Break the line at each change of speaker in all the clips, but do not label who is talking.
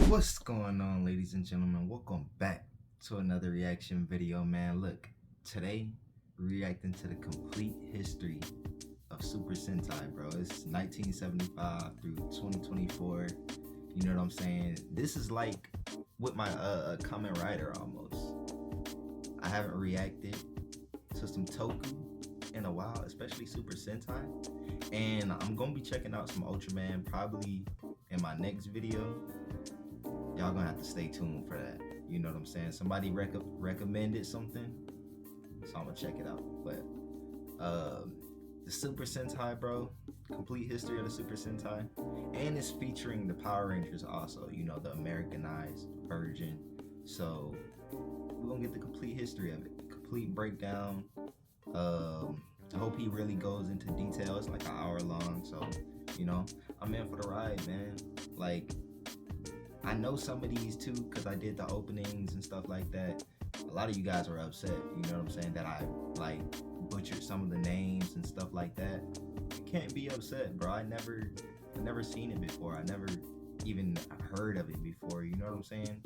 What's going on, ladies and gentlemen? Welcome back to another reaction video, man. Look, today we're reacting to the complete history of Super Sentai, bro. It's 1975 through 2024. You know what I'm saying? This is like with my Kamen Rider almost. I haven't reacted to some toku in a while, especially Super Sentai. And I'm gonna be checking out some Ultraman probably in my next video. Y'all gonna have to stay tuned for that. You know what I'm saying? Somebody recommended something, so I'm gonna check it out. But the Super Sentai, bro, complete history of the Super Sentai, and it's featuring the Power Rangers also. You know, the Americanized version. So we're gonna get the complete history of it, the complete breakdown. I hope he really goes into detail. It's like an hour long, so you know, I'm in for the ride, man. Like, I know some of these too because I did the openings and stuff like that. A lot of you guys were upset, you know what I'm saying, that I like butchered some of the names and stuff like that. You can't be upset, bro. I never seen it before. I never even heard of it before, you know what I'm saying?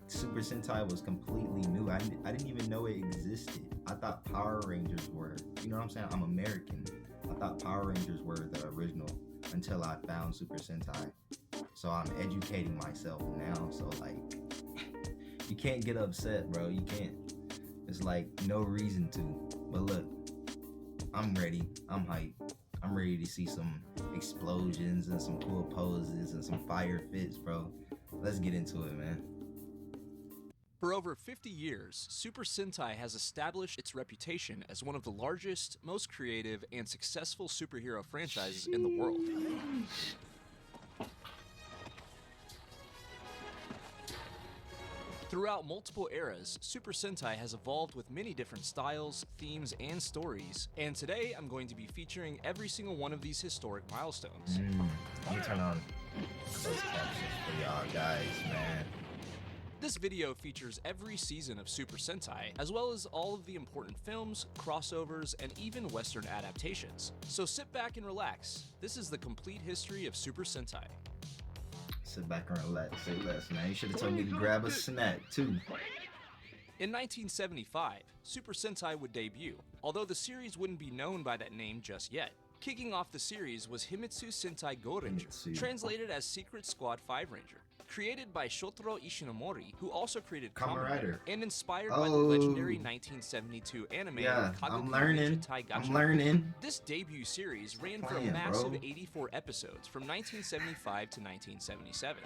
Super Sentai was completely new. I didn't even know it existed. I thought Power Rangers were, you know what I'm saying? I'm American. I thought Power Rangers were the original until I found Super Sentai. So I'm educating myself now. So like, you can't get upset, bro. You can't. It's like no reason to. But look, I'm ready. I'm hyped. I'm ready to see some explosions and some cool poses and some fire fits, bro. Let's get into it, man.
For over 50 years, Super Sentai has established its reputation as one of the largest, most creative, and successful superhero franchises in the world. Throughout multiple eras, Super Sentai has evolved with many different styles, themes, and stories, and today I'm going to be featuring every single one of these historic milestones.
Let me turn on those captions for y'all guys, man.
This video features every season of Super Sentai, as well as all of the important films, crossovers, and even Western adaptations. So sit back and relax. This is the complete history of Super Sentai.
Sit back and relax, say less, man. You should have told me to grab a snack, too.
In 1975, Super Sentai would debut, although the series wouldn't be known by that name just yet. Kicking off the series was Himitsu Sentai Go Ranger, translated as Secret Squad 5 Ranger. Created by Shotaro Ishinomori, who also created Kamen Rider, and inspired by the legendary 1972 anime Kaguya Ninja Taigacha.
I'm learning.
This debut series ran for a massive 84 episodes from 1975 to 1977.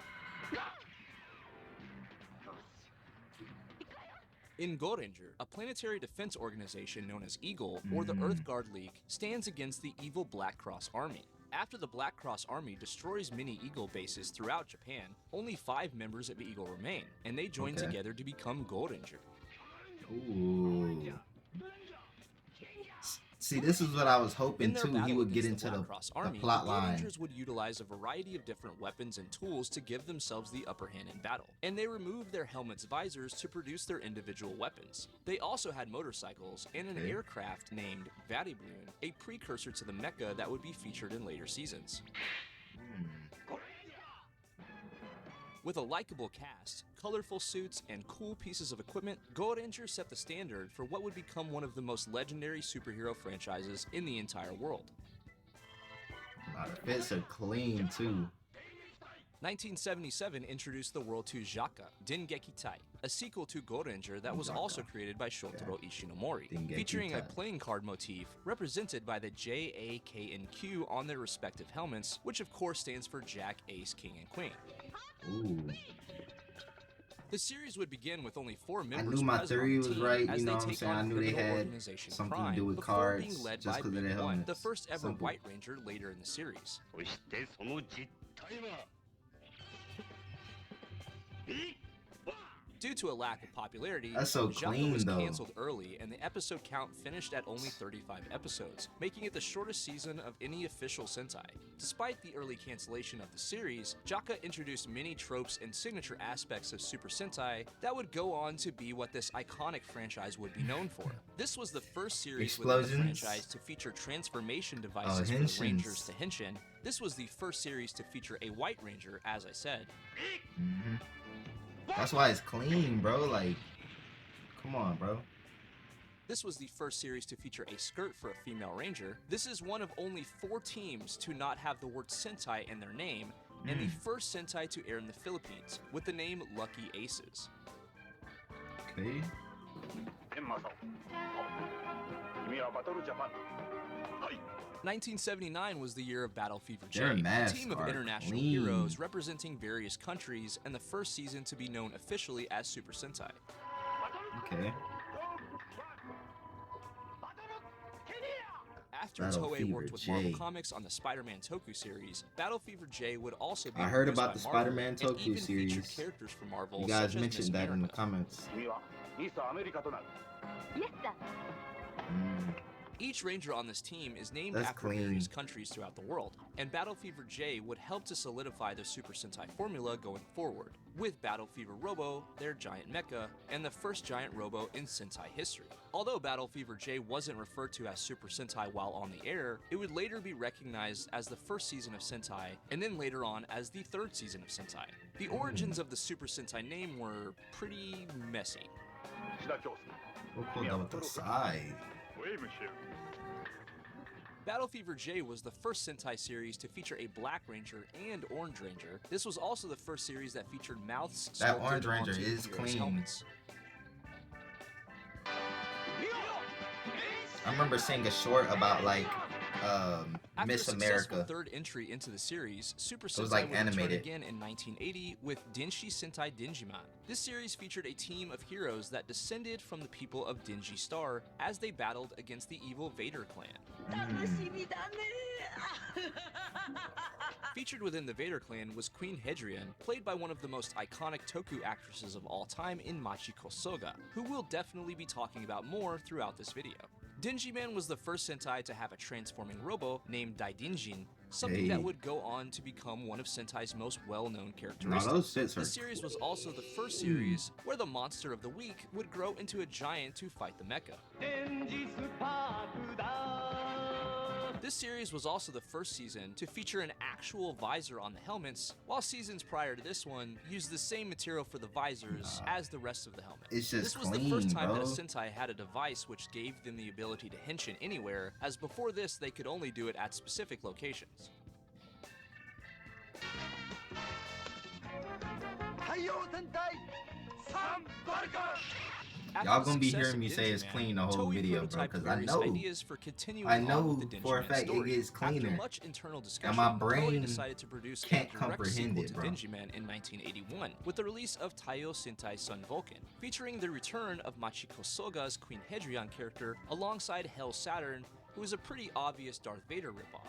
In Go Ranger, a planetary defense organization known as Eagle, or the Earth Guard League, stands against the evil Black Cross Army. After the Black Cross Army destroys many Eagle bases throughout Japan, only 5 members of Eagle remain, and they join together to become Go Ranger.
Ooh. See, this is what I was hoping too. He would get into the plot line.
Rangers would utilize a variety of different weapons and tools to give themselves the upper hand in battle, and they removed their helmets' visors to produce their individual weapons. They also had motorcycles and an aircraft named Varibrune, a precursor to the mecha that would be featured in later seasons. With a likable cast, colorful suits, and cool pieces of equipment, Go Ranger set the standard for what would become one of the most legendary superhero franchises in the entire world.
The fits are clean too.
1977 introduced the world to Jaka, Dengeki Tai, a sequel to Go Ranger that was also created by Shotaro Ishinomori, featuring a playing card motif represented by the J, A, K, and Q on their respective helmets, which of course stands for Jack, Ace, King, and Queen.
Ooh.
The series would begin with only 4 members.
I knew my theory was right, you know what I'm saying? I knew they had something to do with cards just because of their helmets.
The first ever White Ranger later in the series. Due to a lack of popularity, Jaka was canceled early, and the episode count finished at only 35 episodes, making it the shortest season of any official Sentai. Despite the early cancellation of the series, Jaka introduced many tropes and signature aspects of Super Sentai that would go on to be what this iconic franchise would be known for. This was the first series within the franchise to feature transformation devices for the Rangers to Henshin. This was the first series to feature a White Ranger, as I said.
That's why it's clean, bro. Like, come on, bro.
This was the first series to feature a skirt for a female ranger. This is one of only 4 teams to not have the word Sentai in their name, and the first Sentai to air in the Philippines, with the name Lucky Aces.
Okay.
1979 was the year of Battle Fever J,
Their
a
masks
team of
are
international
clean.
heroes representing various countries, and the first season to be known officially as Super Sentai.
Okay.
After
Battle
Toei
Fever
worked with
J.
Marvel Comics on the Spider-Man Toku series, Battle Fever J would also be
I heard
produced
about
by
the
Marvel,
Spider-Man
and
Toku
even featured
series.
characters from Marvel,
You guys
such as
mentioned
Miss
that in the
America.
comments.
Yes, sir.
Each ranger on this team is named
That's
after
clean.
various countries throughout the world, and Battle Fever J would help to solidify the Super Sentai formula going forward, with Battle Fever Robo, their giant mecha, and the first giant robo in Sentai history. Although Battle Fever J wasn't referred to as Super Sentai while on the air, it would later be recognized as the first season of Sentai, and then later on as the third season of Sentai. The origins of the Super Sentai name were pretty messy.
We'll pull that with the side.
Battle Fever J was the first Sentai series to feature a Black Ranger and Orange Ranger. This was also the first series that featured mouths
That
sculpted
Orange Ranger
onto
is
heroes'
clean.
helmets.
I remember seeing a short about like
After
Miss
a successful
America.
third entry into the series, Super Sentai
was, like,
would
animated.
return again in 1980 with Denshi Sentai Denjiman. This series featured a team of heroes that descended from the people of Denji Star as they battled against the evil Vader clan. Featured within the Vader clan was Queen Hedrian, played by one of the most iconic toku actresses of all time in Machiko Soga, who we'll definitely be talking about more throughout this video. Denjiman was the first Sentai to have a transforming robo named Daidinjin, something that would go on to become one of Sentai's most well-known characteristics.
those shits are
The series was also the first series where the monster of the week would grow into a giant to fight the mecha. This series was also the first season to feature an actual visor on the helmets, while seasons prior to this one used the same material for the visors as the rest of the helmet.
It's just
This was
clean,
the first time
bro.
that a Sentai had a device which gave them the ability to henshin anywhere, as before this they could only do it at specific locations. After
Y'all
the
gonna be
success
hearing me
of
say it's
Denjiman,
clean the whole
Toei
video, bro,
prototyped
because I
various
know.
ideas for continuing
I
on
know
with the
for a
Denjiman
fact
story.
it is cleaner.
After much internal discussion,
And my brain
Toei decided to produce
can't
a direct
comprehend
sequel
it,
to
bro.
Denjiman in 1981, with the release of Taiyo Sentai Sun Vulcan, featuring the return of Machiko Soga's Queen Hedrian character alongside Hell Saturn, who is a pretty obvious Darth Vader ripoff.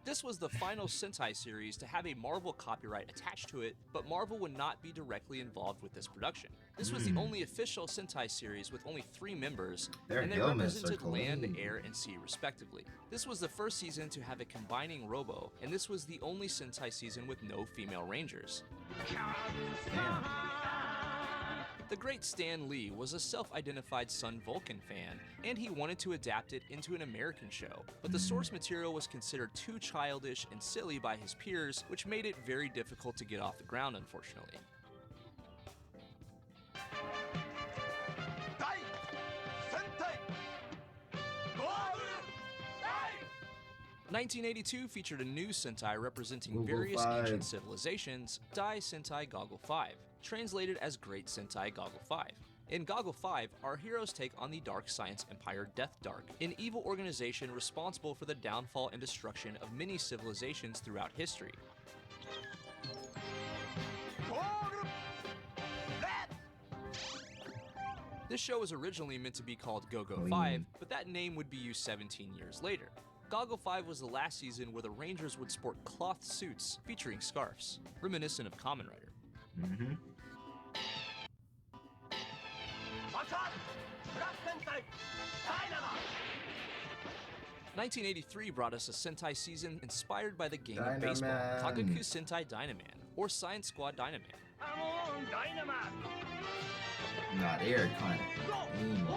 This was the final Sentai series to have a Marvel copyright attached to it, but Marvel would not be directly involved with this production. This was the only official Sentai series with only 3 members,
Their
and they
helmets are
represented land,
clean.
air, and sea respectively. This was the first season to have a combining robo, and this was the only Sentai season with no female rangers.
Damn.
The great Stan Lee was a self-identified Sun Vulcan fan, and he wanted to adapt it into an American show, but the source material was considered too childish and silly by his peers, which made it very difficult to get off the ground, unfortunately. 1982 featured a new Sentai representing
Goggle
various
5.
ancient civilizations, Dai Sentai Goggle 5, translated as Great Sentai Goggle 5. In Goggle 5, our heroes take on the dark science empire Death Dark, an evil organization responsible for the downfall and destruction of many civilizations throughout history. This show was originally meant to be called Go-Go 5, but that name would be used 17 years later. Goggle 5 was the last season where the Rangers would sport cloth suits featuring scarves, reminiscent of Kamen Rider. 1983 brought us a Sentai season inspired by the game of baseball,
Dynaman.
Kagaku Sentai Dynaman, or Science Squad Dynaman.
Nah, they are kind of clean.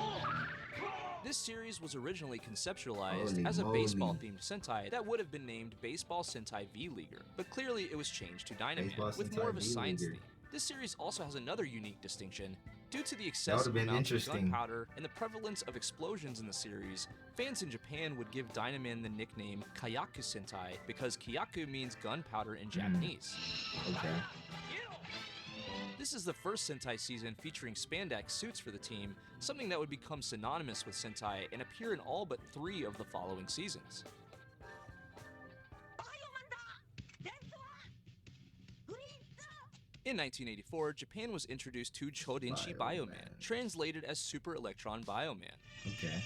This series was originally conceptualized as a baseball-themed Sentai that would have been named Baseball Sentai V-Leaguer, but clearly it was changed to Dynaman, with more of a science theme. This series also has another unique distinction. Due to the excessive amount of gunpowder and the prevalence of explosions in the series, fans in Japan would give Dynaman the nickname Kyaku Sentai because Kyaku means gunpowder in Japanese.
Okay.
This is the first Sentai season featuring spandex suits for the team, something that would become synonymous with Sentai and appear in all but 3 of the following seasons. In 1984, Japan was introduced to Chodinshi Bioman, translated as Super Electron Bioman.
Okay.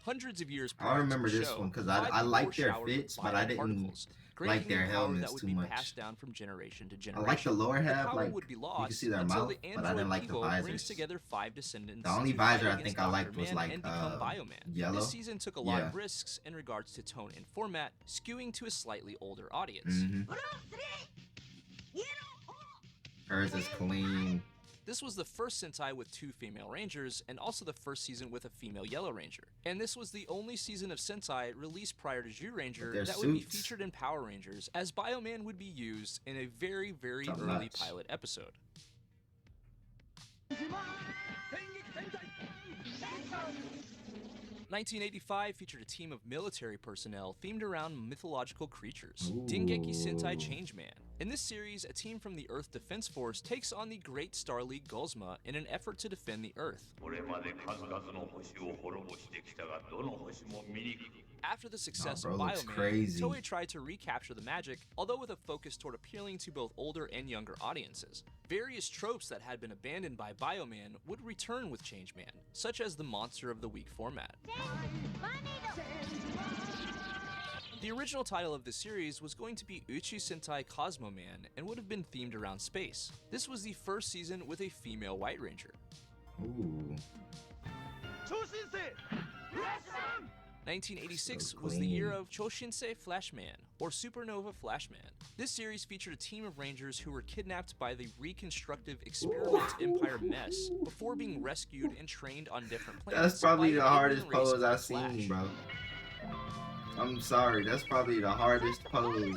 Hundreds of years prior
I remember
to the
this
show,
one because I liked their fits, but I didn't like their helmets
that
too
would be
much.
Passed down from generation to
I
generation.
like the lower half,
the
like
would be
you
lost
can see their
until
mouth,
the
but I didn't like the
Android Evo brings
visors.
together 5 descendants.
The only
to fight
visor I
against
think I liked
Dr.
was
Man
like
and become Bioman.
yellow.
This season took a lot of risks in regards to tone and format, skewing to a slightly older audience.
Hers is clean.
This was the first Sentai with 2 female Rangers, and also the first season with a female Yellow Ranger. And this was the only season of Sentai released prior to Zyuranger that would be featured in Power Rangers, as Bioman would be used in a very, very early pilot episode. 1985 featured a team of military personnel themed around mythological creatures, Dengeki Sentai Changeman. In this series, a team from the Earth Defense Force takes on the Great Star League Gozma in an effort to defend the Earth. After the success of Bioman, Toei tried to recapture the magic, although with a focus toward appealing to both older and younger audiences. Various tropes that had been abandoned by Bioman would return with Changeman, such as the Monster of the Week format. The original title of the series was going to be Uchi Sentai Cosmo Man and would have been themed around space. This was the first season with a female White Ranger. 1986 was the year of Choshinsei Flashman, or Supernova Flashman. This series featured a team of Rangers who were kidnapped by the reconstructive Experiment Empire mess before being rescued and trained on different planets.
That's probably the hardest pose I've seen, bro. I'm sorry, that's probably the hardest pose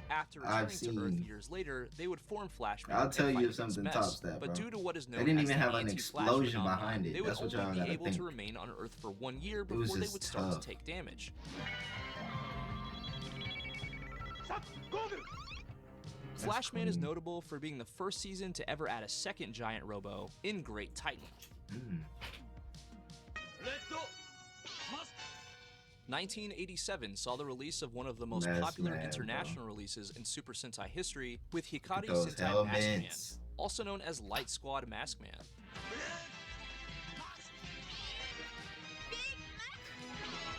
After returning to Earth years later, they would form Flashman.
I'll tell you if something tops that, bro.
But due to what is known
they didn't
as
even
the
have an explosion behind it.
They would
That's what
only
y'all
be
gotta
able
think.
to remain on Earth for 1 year before they would start to take damage. Flashman is notable for being the first season to ever add a second giant robo in Great Titan. 1987 saw the release of one of the most popular international releases in Super Sentai history with Hikari Sentai Maskman, also known as Light Squad Maskman.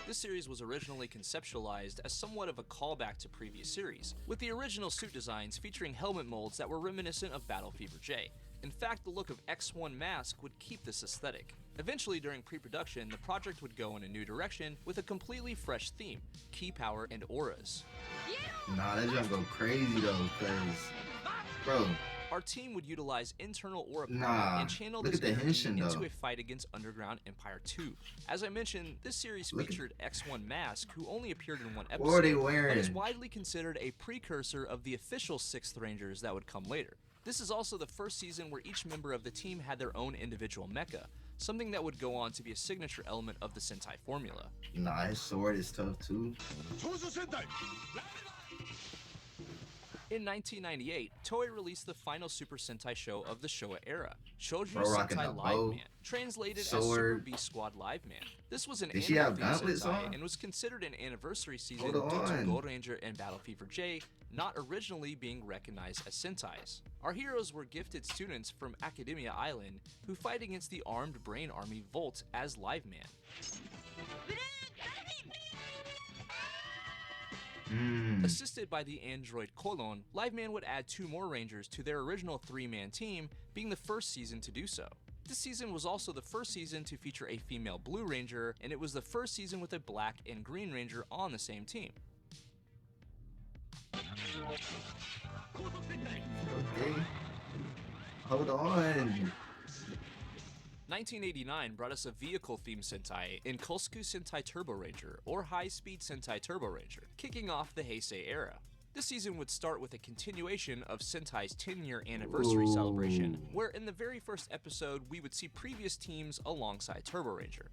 This series was originally conceptualized as somewhat of a callback to previous series, with the original suit designs featuring helmet molds that were reminiscent of Battle Fever J. In fact, the look of X1 Mask would keep this aesthetic. Eventually, during pre-production, the project would go in a new direction with a completely fresh theme, key power and auras.
Nah, that jump go crazy though, cause, bro.
Our team would utilize internal aura power and channel this energy into a fight against Underground Empire 2. As I mentioned, this series featured X1 Mask, who only appeared in 1 episode,
what are they wearing?
but is widely considered a precursor of the official 6th Rangers that would come later. This is also the first season where each member of the team had their own individual mecha, something that would go on to be a signature element of the Sentai formula.
Nah, his sword is tough too.
In 1998, Toei released the final Super Sentai show of the Showa era, Shoujo Sentai Live Man, translated as Super Beast Squad Live Man. This was an annual Sentai and was considered an anniversary season due to Gold Ranger and Battle Fever J not originally being recognized as Sentais. Our heroes were gifted students from Academia Island who fight against the armed brain army Volt as Live Man. Assisted by the android Colon, Live Man would add 2 more Rangers to their original 3-man team, being the first season to do so. This season was also the first season to feature a female Blue Ranger, and it was the first season with a Black and Green Ranger on the same team.
Okay. Hold on.
1989 brought us a vehicle-themed Sentai in Kosuku Sentai Turbo Ranger, or High Speed Sentai Turbo Ranger, kicking off the Heisei era. This season would start with a continuation of Sentai's 10-year anniversary celebration, where in the very first episode we would see previous teams alongside Turbo Ranger.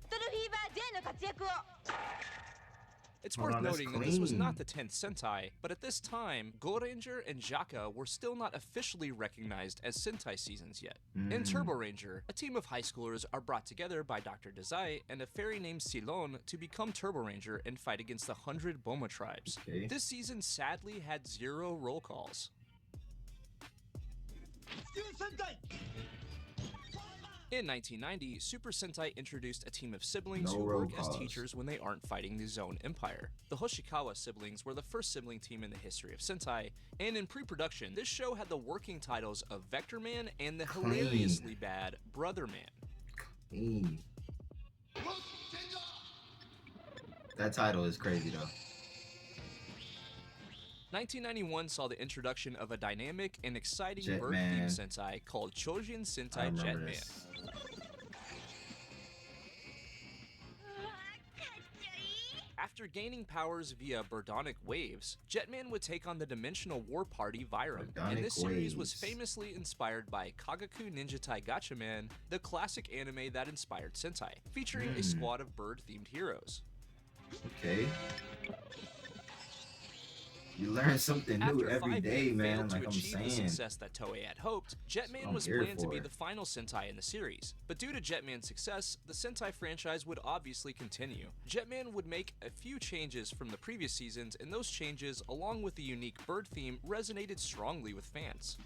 It's worth noting that this was not the 10th Sentai, but at this time, Go Ranger and Jaka were still not officially recognized as Sentai seasons yet. In Turbo Ranger, a team of high schoolers are brought together by Dr. Dazai and a fairy named Silon to become Turbo Ranger and fight against the 100 Boma tribes. This season sadly had 0 roll calls. In 1990, Super Sentai introduced a team of siblings who work as teachers when they aren't fighting the Zone Empire. The Hoshikawa siblings were the first sibling team in the history of Sentai, and in pre-production, this show had the working titles of Vector Man and the hilariously bad Brother Man.
That title is crazy though.
1991 saw the introduction of a dynamic and exciting bird-themed Sentai called Chojin Sentai Jetman. After gaining powers via Birdonic waves, Jetman would take on the dimensional war party Vyram, and this series was famously inspired by Kagaku Ninjatai Gatchaman, the classic anime that inspired Sentai, featuring a squad of bird-themed heroes.
Okay. You learn something new every day, man. Like I'm saying.
The success that Toei had hoped, Jetman was planned to be the final Sentai in the series. But due to Jetman's success, the Sentai franchise would obviously continue. Jetman would make a few changes from the previous seasons, and those changes, along with the unique bird theme, resonated strongly with fans.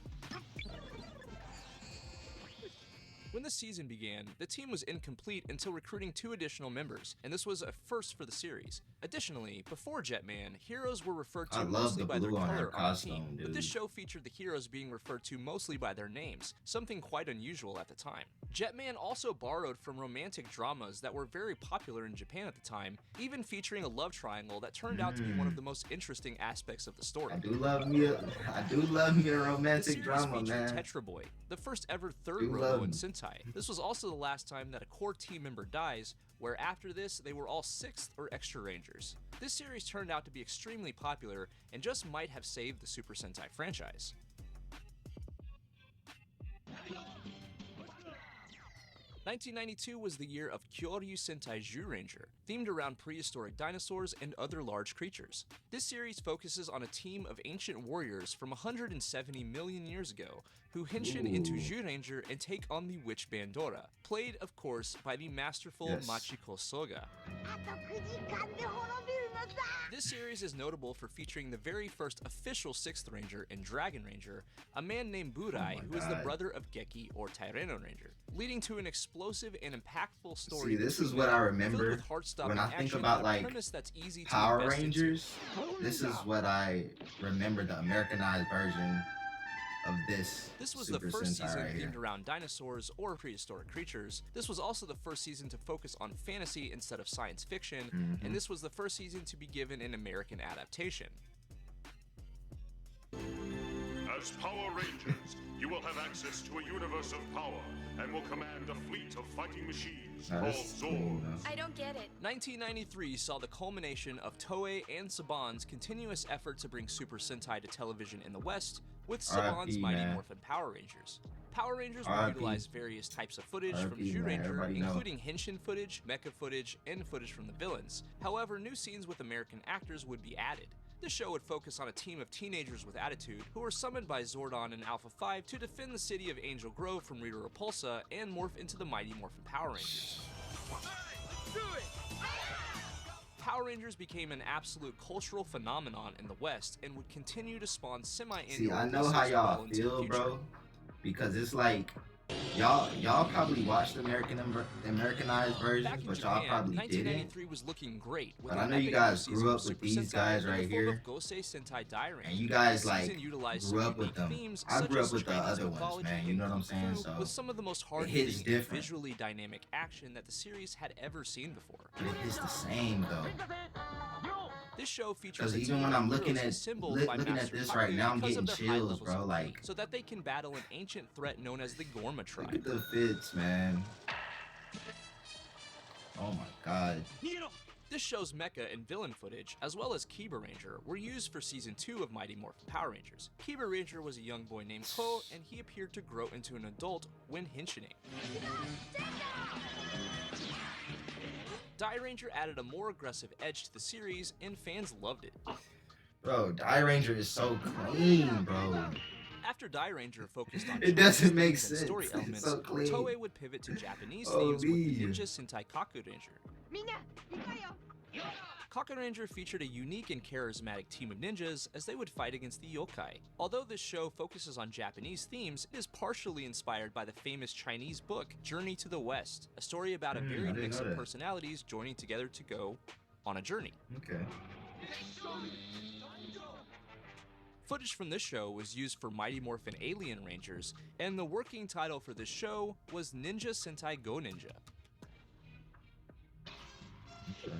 When the season began, the team was incomplete until recruiting 2 additional members, and this was a first for the series. Additionally, before Jetman, heroes were referred to mostly by their color on the team, but this show featured the heroes being referred to mostly by their names, something quite unusual at the time. Jetman also borrowed from romantic dramas that were very popular in Japan at the time, even featuring a love triangle that turned out to be one of the most interesting aspects of the story.
I do love me a romantic drama, man.
Tetra Boy, the first ever third Robo in Sentai. This was also the last time that a core team member dies, where after this, they were all 6th or extra rangers. This series turned out to be extremely popular and just might have saved the Super Sentai franchise. 1992 was the year of Kyoryu Sentai Zyuranger, themed around prehistoric dinosaurs and other large creatures. This series focuses on a team of ancient warriors from 170 million years ago who henshin into Zyuranger and take on the witch Bandora, played, of course, by the masterful Machiko Soga. This series is notable for featuring the very first official 6th Ranger in Dragon Ranger, a man named Burai, who is the brother of Geki or Tyrano Ranger, leading to an explosive and impactful story.
See, this is what I remember when I think about like Power Rangers. This is what I remember, the Americanized version of this.
This was the first season themed around dinosaurs or prehistoric creatures. This was also the first season to focus on fantasy instead of science fiction, and this was the first season to be given an American adaptation.
As Power Rangers, you will have access to a universe of power and will command a fleet of fighting machines called Zords.
I don't get it.
1993 saw the culmination of Toei and Saban's continuous effort to bring Super Sentai to television in the West with Saban's Mighty Morphin Power Rangers. Power Rangers would utilize various types of footage from Zyuranger, including henshin footage, mecha footage, and footage from the villains. However, new scenes with American actors would be added. This show would focus on a team of teenagers with attitude who were summoned by Zordon and Alpha 5 to defend the city of Angel Grove from Rita Repulsa and morph into the Mighty Morphin Power Rangers. Power Rangers became an absolute cultural phenomenon in the West and would continue to spawn semi-annual.
See, I know how y'all feel, bro, because it's like y'all probably watched the Americanized version, but y'all probably
1993 was looking great.
But I know you guys grew up with these guys right here, and you guys like grew up with them. I grew up with the other ones, man. You know what I'm saying? So
with some of the most hard-hitting, visually dynamic action that the series had ever seen before.
But it is the same though.
This show features
even when I'm looking at this right now, I'm getting chills, bro. Like,
so that they can battle an ancient threat known as the Gorma tribe.
Look at the fits, man. Oh my god.
This show's mecha and villain footage, as well as Kiba Ranger, were used for Season 2 of Mighty Morphin Power Rangers. Kiba Ranger was a young boy named Ko, and he appeared to grow into an adult when henshining. Die Ranger added a more aggressive edge to the series, and fans loved it.
Bro, Die Ranger is so clean, bro.
After Die Ranger focused on
it doesn't make
sense.
sense.
Story elements,
so clean.
Toei would pivot to Japanese themes with the Ninja Sentai Kaku Ranger. Kaku Ranger featured a unique and charismatic team of ninjas as they would fight against the yokai. Although this show focuses on Japanese themes, it is partially inspired by the famous Chinese book Journey to the West, a story about a varied mix of personalities joining together to go on a journey.
Okay.
Footage from this show was used for Mighty Morphin Alien Rangers, and the working title for this show was Ninja Sentai Go Ninja.
Okay.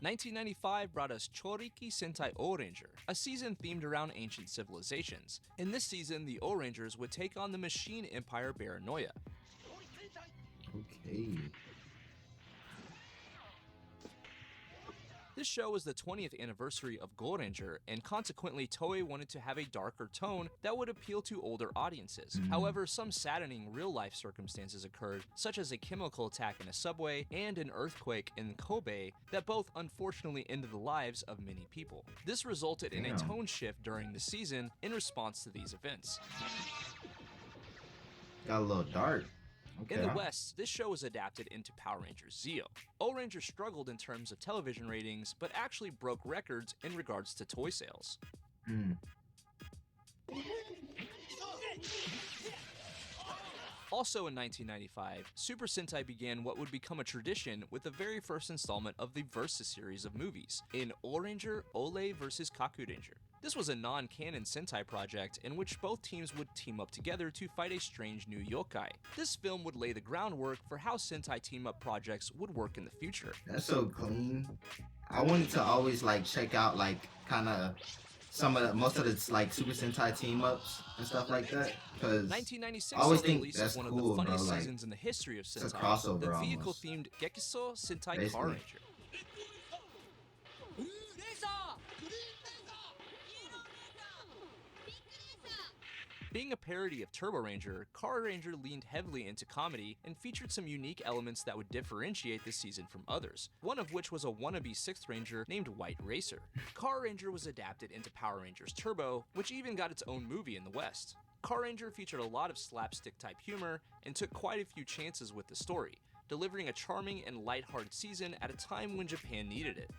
1995 brought us Choriki Sentai O Ranger, a season themed around ancient civilizations. In this season, the O Rangers would take on the machine empire Baranoia.
Okay.
This show was the 20th anniversary of Go Ranger, and consequently Toei wanted to have a darker tone that would appeal to older audiences. However, some saddening real-life circumstances occurred, such as a chemical attack in a subway and an earthquake in Kobe that both unfortunately ended the lives of many people. This resulted in a tone shift during the season in response to these events.
Got a little dark. Okay.
In the West, this show was adapted into Power Rangers Zeo. O-Ranger struggled in terms of television ratings, but actually broke records in regards to toy sales. Also in 1995, Super Sentai began what would become a tradition with the very first installment of the Versus series of movies, in O-Ranger Ole vs. Kaku Ranger. This was a non-canon Sentai project in which both teams would team up together to fight a strange new yokai. This film would lay the groundwork for how Sentai team-up projects would work in the future.
That's so clean. I wanted to always like check out like kind of most of the like Super Sentai team-ups and stuff like that. Because
1996
I always
saw the
think
release
that's
of one
cool,
of the funniest
bro. Like,
seasons in the history of
it's a
Sentai,
crossover
the
almost.
vehicle-themed Gekiso Sentai
Basically.
Car Ranger. Being a parody of Turbo Ranger, Car Ranger leaned heavily into comedy and featured some unique elements that would differentiate this season from others, one of which was a wannabe 6th Ranger named White Racer. Car Ranger was adapted into Power Rangers Turbo, which even got its own movie in the West. Car Ranger featured a lot of slapstick-type humor and took quite a few chances with the story, delivering a charming and lighthearted season at a time when Japan needed it.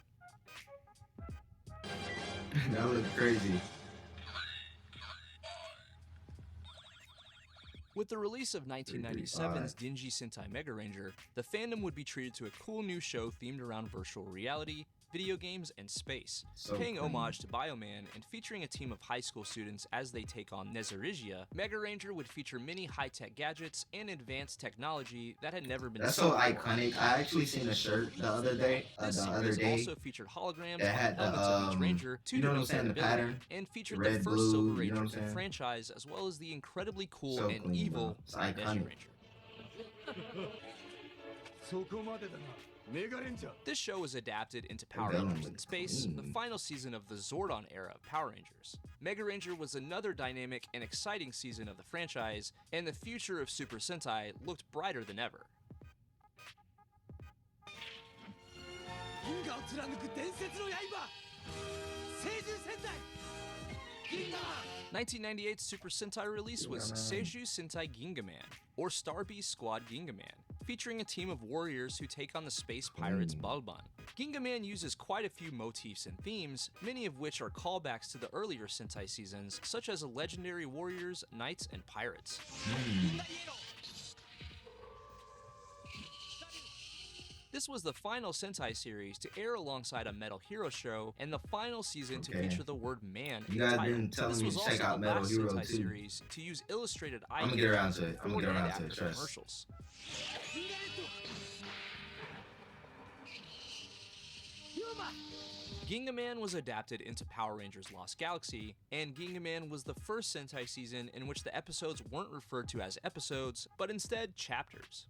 That looked crazy.
With the release of 1997's Dingy Sentai Mega Ranger, the fandom would be treated to a cool new show themed around virtual reality, video games, and space, paying homage to Bioman and featuring a team of high school students as they take on Nezarigia. Mega Ranger would feature many high-tech gadgets and advanced technology that had never been
That's
seen
so
before.
iconic. I actually seen a shirt the other day.
This series also featured holograms
that had
on the helmets of each Ranger to
you know what I'm
denote
saying,
their
the
ability,
pattern,
and featured
red,
the first
blue,
Silver
you know
Ranger
what I'm
in the
saying?
franchise, as well as the incredibly cool
So
and
clean,
evil
bro. It's
Neji
iconic.
Ranger. This show was adapted into Power
villain
Rangers in
looked
Space,
clean.
the final season of the Zordon era of Power Rangers. Mega Ranger was another dynamic and exciting season of the franchise, and the future of Super Sentai looked brighter than ever. 1998's Super Sentai release was Seiju Sentai Gingaman, or Star Beast Squad Gingaman, featuring a team of warriors who take on the space pirates Balban. Gingaman uses quite a few motifs and themes, many of which are callbacks to the earlier Sentai seasons, such as legendary warriors, knights, and pirates. This was the final Sentai series to air alongside a Metal Hero show, and the final season to feature the word man in
You
the
guys
title.
been telling
This
me
was
to
also
check out
the
Metal
last
Hero
Sentai
too.
series to use illustrated eye
I'ma get around to it.
before
I'ma get
and
around to
after
it, trust.
commercials. Gingaman was adapted into Power Rangers Lost Galaxy, and Gingaman was the first Sentai season in which the episodes weren't referred to as episodes, but instead chapters.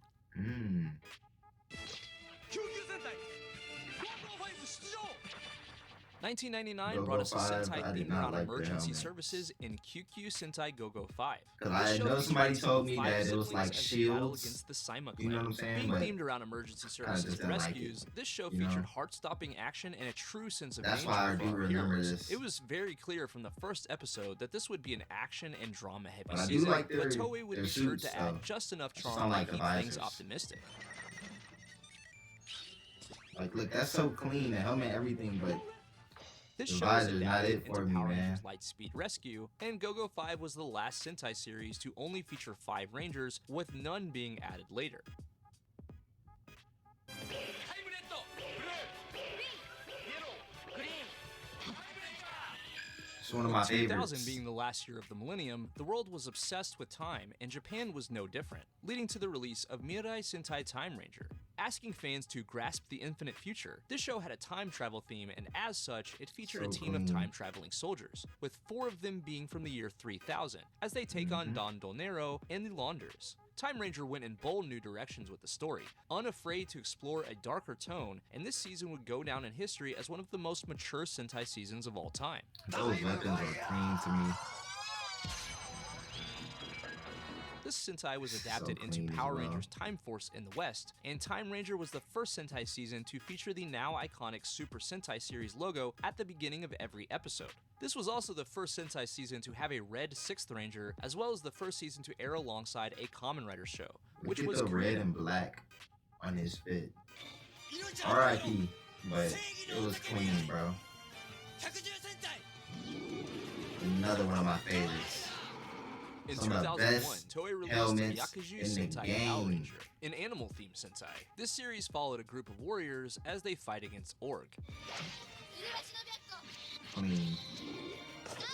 1999 brought us a Sentai theme around emergency services in QQ Sentai Go-Go 5.
Cause I know somebody told me that it was like shields. You know what I'm saying?
Being themed around emergency services and rescues, this show featured heart-stopping action and a true sense of danger.
That's why I do remember this.
It was very clear from the first episode that this would be an action and drama-heavy season, but Toei would be sure to add just enough charm to keep things optimistic.
Like, look, that's so clean. The helmet, everything, but
this show is adapted into Power Rangers Lightspeed Rescue, and Go-Go 5 was the last Sentai series to only feature 5 Rangers, with none being added later.
It's one of my favorites.
2000 being the last year of the millennium, the world was obsessed with time, and Japan was no different, leading to the release of Mirai Sentai Time Ranger. Asking fans to grasp the infinite future, this show had a time travel theme, and as such, it featured a team of time-traveling soldiers, with 4 of them being from the year 3000, as they take on Don Donero and the Launders. Time Ranger went in bold new directions with the story, unafraid to explore a darker tone, and this season would go down in history as one of the most mature Sentai seasons of all time.
Those weapons are clean to me.
This Sentai was adapted into Power Rangers Time Force in the West, and Time Ranger was the first Sentai season to feature the now iconic Super Sentai series logo at the beginning of every episode. This was also the first Sentai season to have a red 6th Ranger, as well as the first season to air alongside a Kamen Rider show, which was
the red and black on his fit. R.I.P. But it was clean, bro. Another one of my favorites.
In 2001, Toei released Yakuju Sentai Power Ranger, an animal-themed Sentai. This series followed a group of warriors as they fight against Org.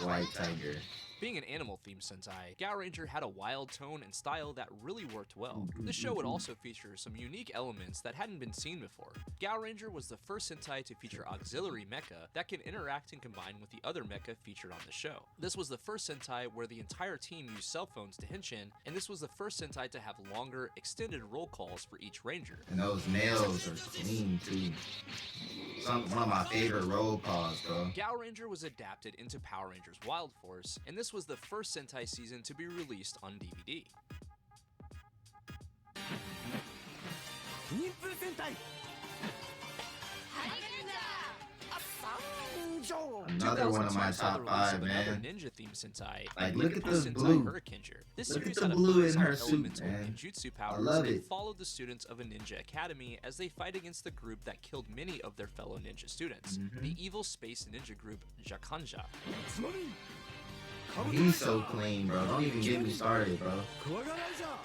White Tiger.
Being an animal-themed Sentai, Gao Ranger had a wild tone and style that really worked well. This show would also feature some unique elements that hadn't been seen before. Gao Ranger was the first Sentai to feature auxiliary mecha that can interact and combine with the other mecha featured on the show. This was the first Sentai where the entire team used cell phones to henshin, and this was the first Sentai to have longer, extended roll calls for each Ranger.
And those nails are clean too. One of my favorite roll calls, bro.
Gao Ranger was adapted into Power Rangers Wild Force, and this was the first Sentai season to be released on DVD.
Another one of my top 5, man.
Ninja-themed Sentai.
Like, look at this blue.
This
Look
series
at the
had
blue in
a
her
of
suit,
elemental
man.
ninjutsu
I
powers
love
and
it.
followed the students of a ninja academy as they fight against the group that killed many of their fellow ninja students, the evil space ninja group Jakanja.
He's so clean, bro. Don't even get me started, bro.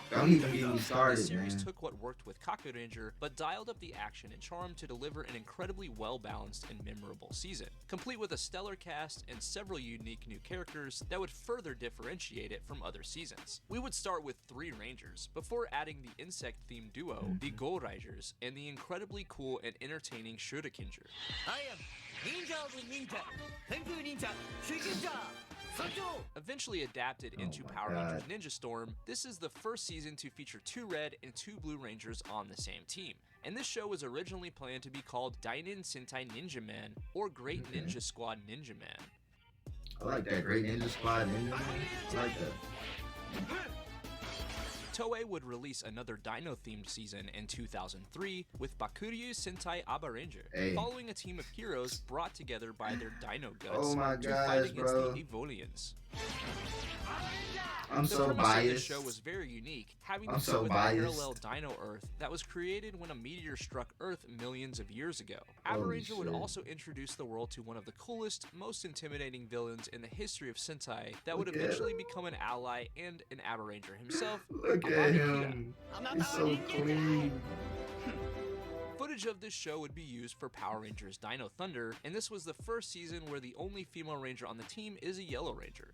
Don't even get me started,
This series
man.
took what worked with Kaku Ranger, but dialed up the action and charm to deliver an incredibly well-balanced and memorable season, complete with a stellar cast and several unique new characters that would further differentiate it from other seasons. We would start with 3 Rangers, before adding the insect-themed duo, the Go Rangers, and the incredibly cool and entertaining Shurikinger.
I am Ninja of Ninja, Tenku Ninja, Shukinja.
Eventually adapted into Power Rangers Ninja Storm, this is the first season to feature 2 red and 2 blue Rangers on the same team. And this show was originally planned to be called Dainin Sentai Ninja Man or Great Ninja Squad Ninja Man.
I like that. Great Ninja Squad Ninja Man. I like that.
Toei would release another Dino-themed season in 2003 with Bakuryu Sentai Aba Ranger, following a team of heroes brought together by their Dino guts to fight against the Evolians.
I'm so
The
biased.
show was very unique, having
I'm
to do
so
with
biased.
a parallel Dino Earth that was created when a meteor struck Earth millions of years ago. Aba
Holy
Ranger would
shit.
also introduce the world to one of the coolest, most intimidating villains in the history of Sentai that would
Look at
eventually become an ally and an Aba Ranger himself.
Look at
Abanikia.
him. He's so clean.
Footage of this show would be used for Power Rangers Dino Thunder, and this was the first season where the only female ranger on the team is a Yellow Ranger.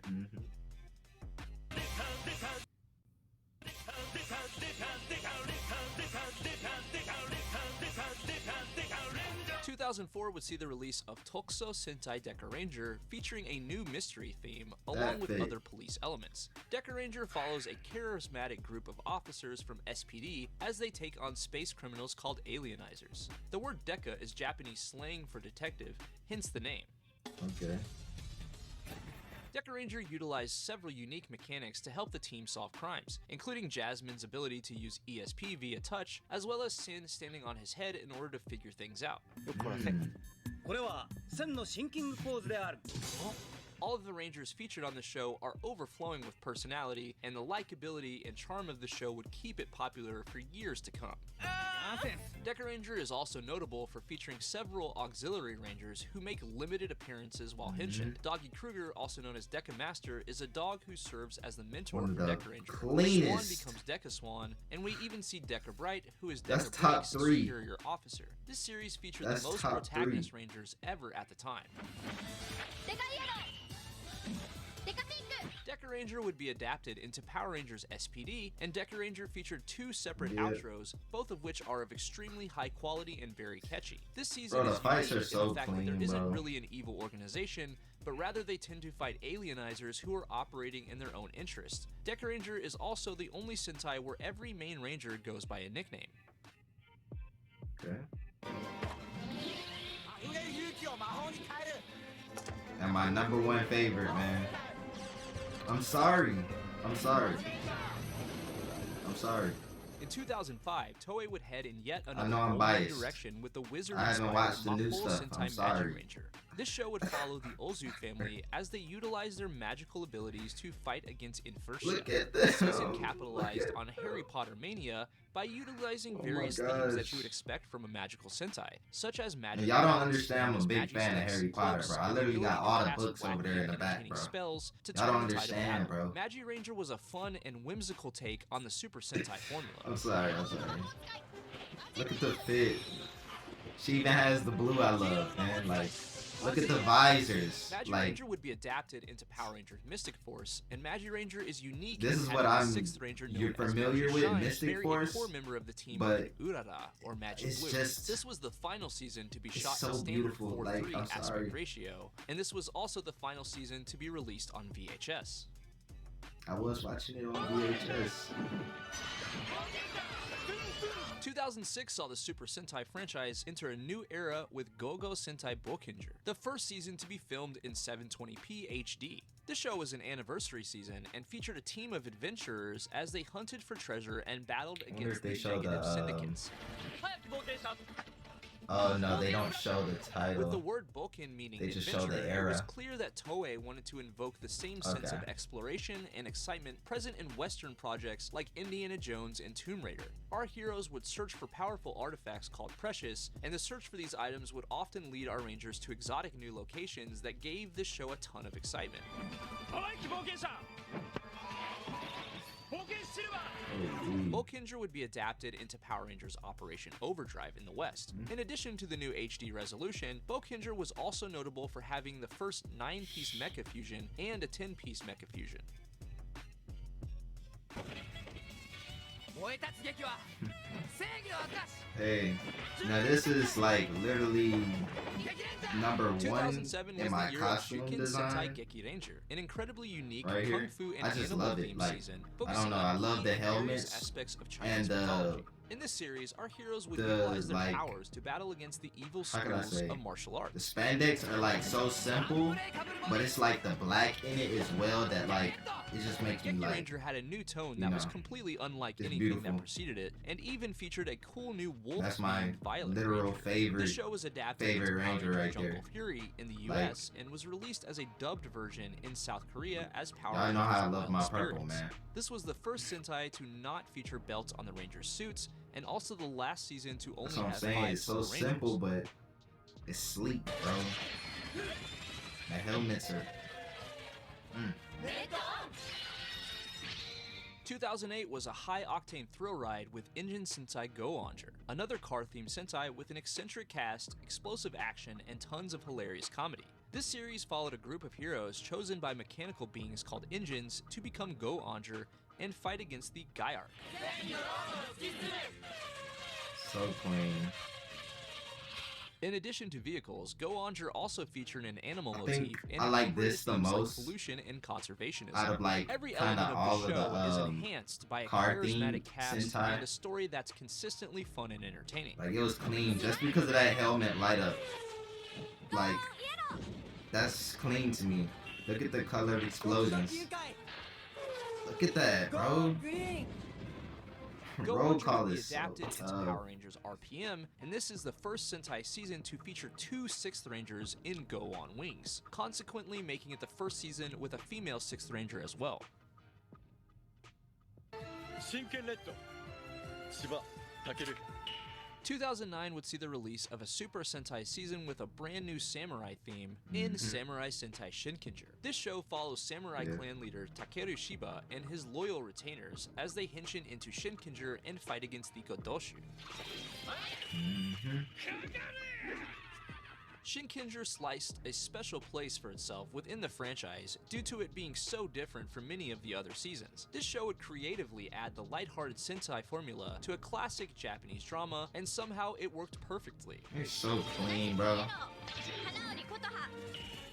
2004 would see the release of Tokuso Sentai Deca Ranger, featuring a new mystery theme along with other police elements. Deca Ranger follows a charismatic group of officers from SPD as they take on space criminals called alienizers. The word Deca is Japanese slang for detective, hence the name.
Okay.
Deca Ranger utilized several unique mechanics to help the team solve crimes, including Jasmine's ability to use ESP via touch, as well as Sin standing on his head in order to figure things out. All of the Rangers featured on the show are overflowing with personality, and the likability and charm of the show would keep it popular for years to come. Deca Ranger is also notable for featuring several auxiliary rangers who make limited appearances while henshin. Doggy Kruger, also known as Deca Master, is a dog who serves as the mentor for Deca Ranger. Swan becomes Deca Swan, and we even see Deca Bright, who is Deca Bright's superior officer. This series featured the most protagonist rangers ever at the time. Deca Ranger would be adapted into Power Rangers SPD, and Deca Ranger featured two separate outros, both of which are of extremely high quality and very catchy. This season is unique in the fact that there isn't really an evil organization, but rather they tend to fight alienizers who are operating in their own interest. Deca Ranger is also the only Sentai where every main ranger goes by a nickname.
Okay. And my #1 favorite, man. I'm sorry.
In 2005, Toei would head in yet
I know
another
I'm
direction with the wizard
I haven't watched the new
Mahou
stuff. I'm
Sentai
sorry.
Magic Ranger. This show would follow the Ozu family as they utilize their magical abilities to fight against Infertia.
Look at
This
this.
season capitalized on Harry Potter mania by utilizing various themes that you would expect from a magical Sentai, such as magic.
Y'all don't understand. I'm a big fan of Harry Potter, bro. I literally got all the books over there in the back, bro.
Spells to
Y'all don't understand, bro.
Magi Ranger was a fun and whimsical take on the Super Sentai formula.
I'm sorry. Look at the fit. She even has the blue I love, man. Like, look at the visors.
Magi
like,
Ranger would be adapted into Power Rangers Mystic Force, and Magi Ranger is unique.
This is what you're familiar with, Mystic Force,
core member of the team
but
Urara or Magic
it's
Blue.
just,
this was the final season to be shot
so
in standard
beautiful.
4:3
I'm
aspect
sorry.
ratio, and this was also the final season to be released on VHS.
I was watching it on VHS.
2006 saw the Super Sentai franchise enter a new era with Go-Go Sentai Bokenger, the first season to be filmed in 720p HD. This show was an anniversary season and featured a team of adventurers as they hunted for treasure and battled against the negative syndicates.
Oh no, they don't show the title.
With the word Boken meaning
they just
adventure,
show the
it
era.
was clear that Toei wanted to invoke the same sense of exploration and excitement present in Western projects like Indiana Jones and Tomb Raider. Our heroes would search for powerful artifacts called Precious, and the search for these items would often lead our rangers to exotic new locations that gave this show a ton of excitement. Bokenger would be adapted into Power Rangers Operation Overdrive in the West. In addition to the new HD resolution, Bokenger was also notable for having the first 9-piece mecha fusion and a 10-piece mecha fusion.
Hey, now this is like literally #1 in my costume design.
Geki Ranger, an incredibly unique
right
Kung Fu and
I just
animal
love it.
theme
Like,
season.
I don't know, I love the helmets
aspects of Chinese
and
mythology. In this series, our heroes would utilize their
like,
powers to battle against the evil
how can I
schools
say,
of martial arts.
the spandex are like so simple, but it's like the black in it as well that like it just makes me
Geki
like,
Ranger had a new tone that was completely unlike anything that preceded it, and even featured a cool new wolf.
That's my
Violet
literal
Ranger.
favorite.
This show was adapted into
favorite
Power
ranger
Rangers
right
Jungle
there.
Fury in the
Like,
US and was released as a dubbed version in South Korea as Power
y'all
Rangers.
know how I love my
Wild
purple,
Spirits.
man.
This was the first Sentai to not feature belts on the Rangers' suits, and also the last season to only
That's what I'm
have
saying.
5
It's so
Silver
simple,
Rangers.
but it's sleek, bro. The helmets are.
2008 was a high-octane thrill ride with Engine Sentai Go-Onger, another car-themed Sentai with an eccentric cast, explosive action, and tons of hilarious comedy. This series followed a group of heroes chosen by mechanical beings called engines to become Go-Onger and fight against the Gaiark.
So clean.
In addition to vehicles, Go-Onger also featured an animal
I
motif
think
and
I like this the
themes
most
like pollution and conservationism.
out of like
Every
kind
element
of
of
all
the
of
show is
the
enhanced by a
car theme
charismatic cast
Sentai.
and a story that's consistently fun and entertaining.
Like, it was clean just because of that helmet light up. Like, that's clean to me. Look at the colored explosions. Look at that, bro. Roll
Go-Onger
call
would be
is so
adapted into
tough.
Power Rangers RPM, and this is the first Sentai season to feature 2 6th Rangers in Go on Wings, consequently making it the first season with a female 6th Ranger as well. 2009 would see the release of a Super Sentai season with a brand new samurai theme in Samurai Sentai Shinkenger. This show follows samurai clan leader Takeru Shiba and his loyal retainers as they henshin into Shinkenger and fight against the Godoshu. Shinkenger sliced a special place for itself within the franchise due to it being so different from many of the other seasons. This show would creatively add the lighthearted Sentai formula to a classic Japanese drama, and somehow it worked perfectly.
It's so clean, bro.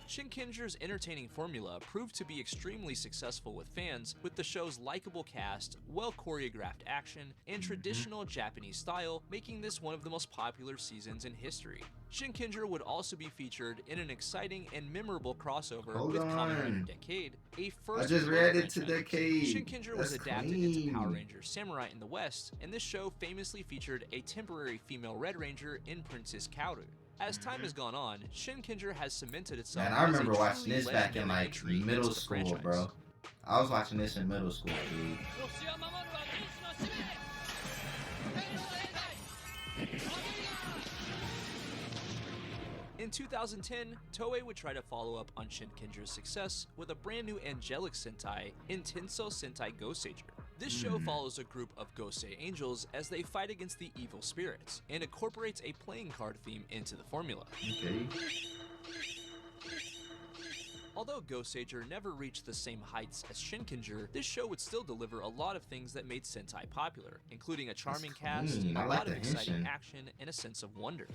Shinkenger's entertaining formula proved to be extremely successful with fans, with the show's likable cast, well-choreographed action, and traditional Japanese style, making this one of the most popular seasons in history. Shinkenger would also be featured in an exciting and memorable crossover with Kamen Rider Decade, a first.
I just read it to Decade.
Shinkenger was adapted into Power Rangers Samurai in the West, and this show famously featured a temporary female Red Ranger in Princess Kaoru. As time has gone on, Shinkenger has cemented itself.
Man, I remember watching this back in like middle school, bro. I was watching this in middle school, dude.
In 2010, Toei would try to follow up on Shinkenger's success with a brand new angelic Sentai, Intenso Sentai Goseiger. This show follows a group of Gosei angels as they fight against the evil spirits, and incorporates a playing card theme into the formula.
Okay.
Although Goseiger never reached the same heights as Shinkenger, this show would still deliver a lot of things that made Sentai popular, including a charming cast, a lot of exciting action, and a sense of wonder.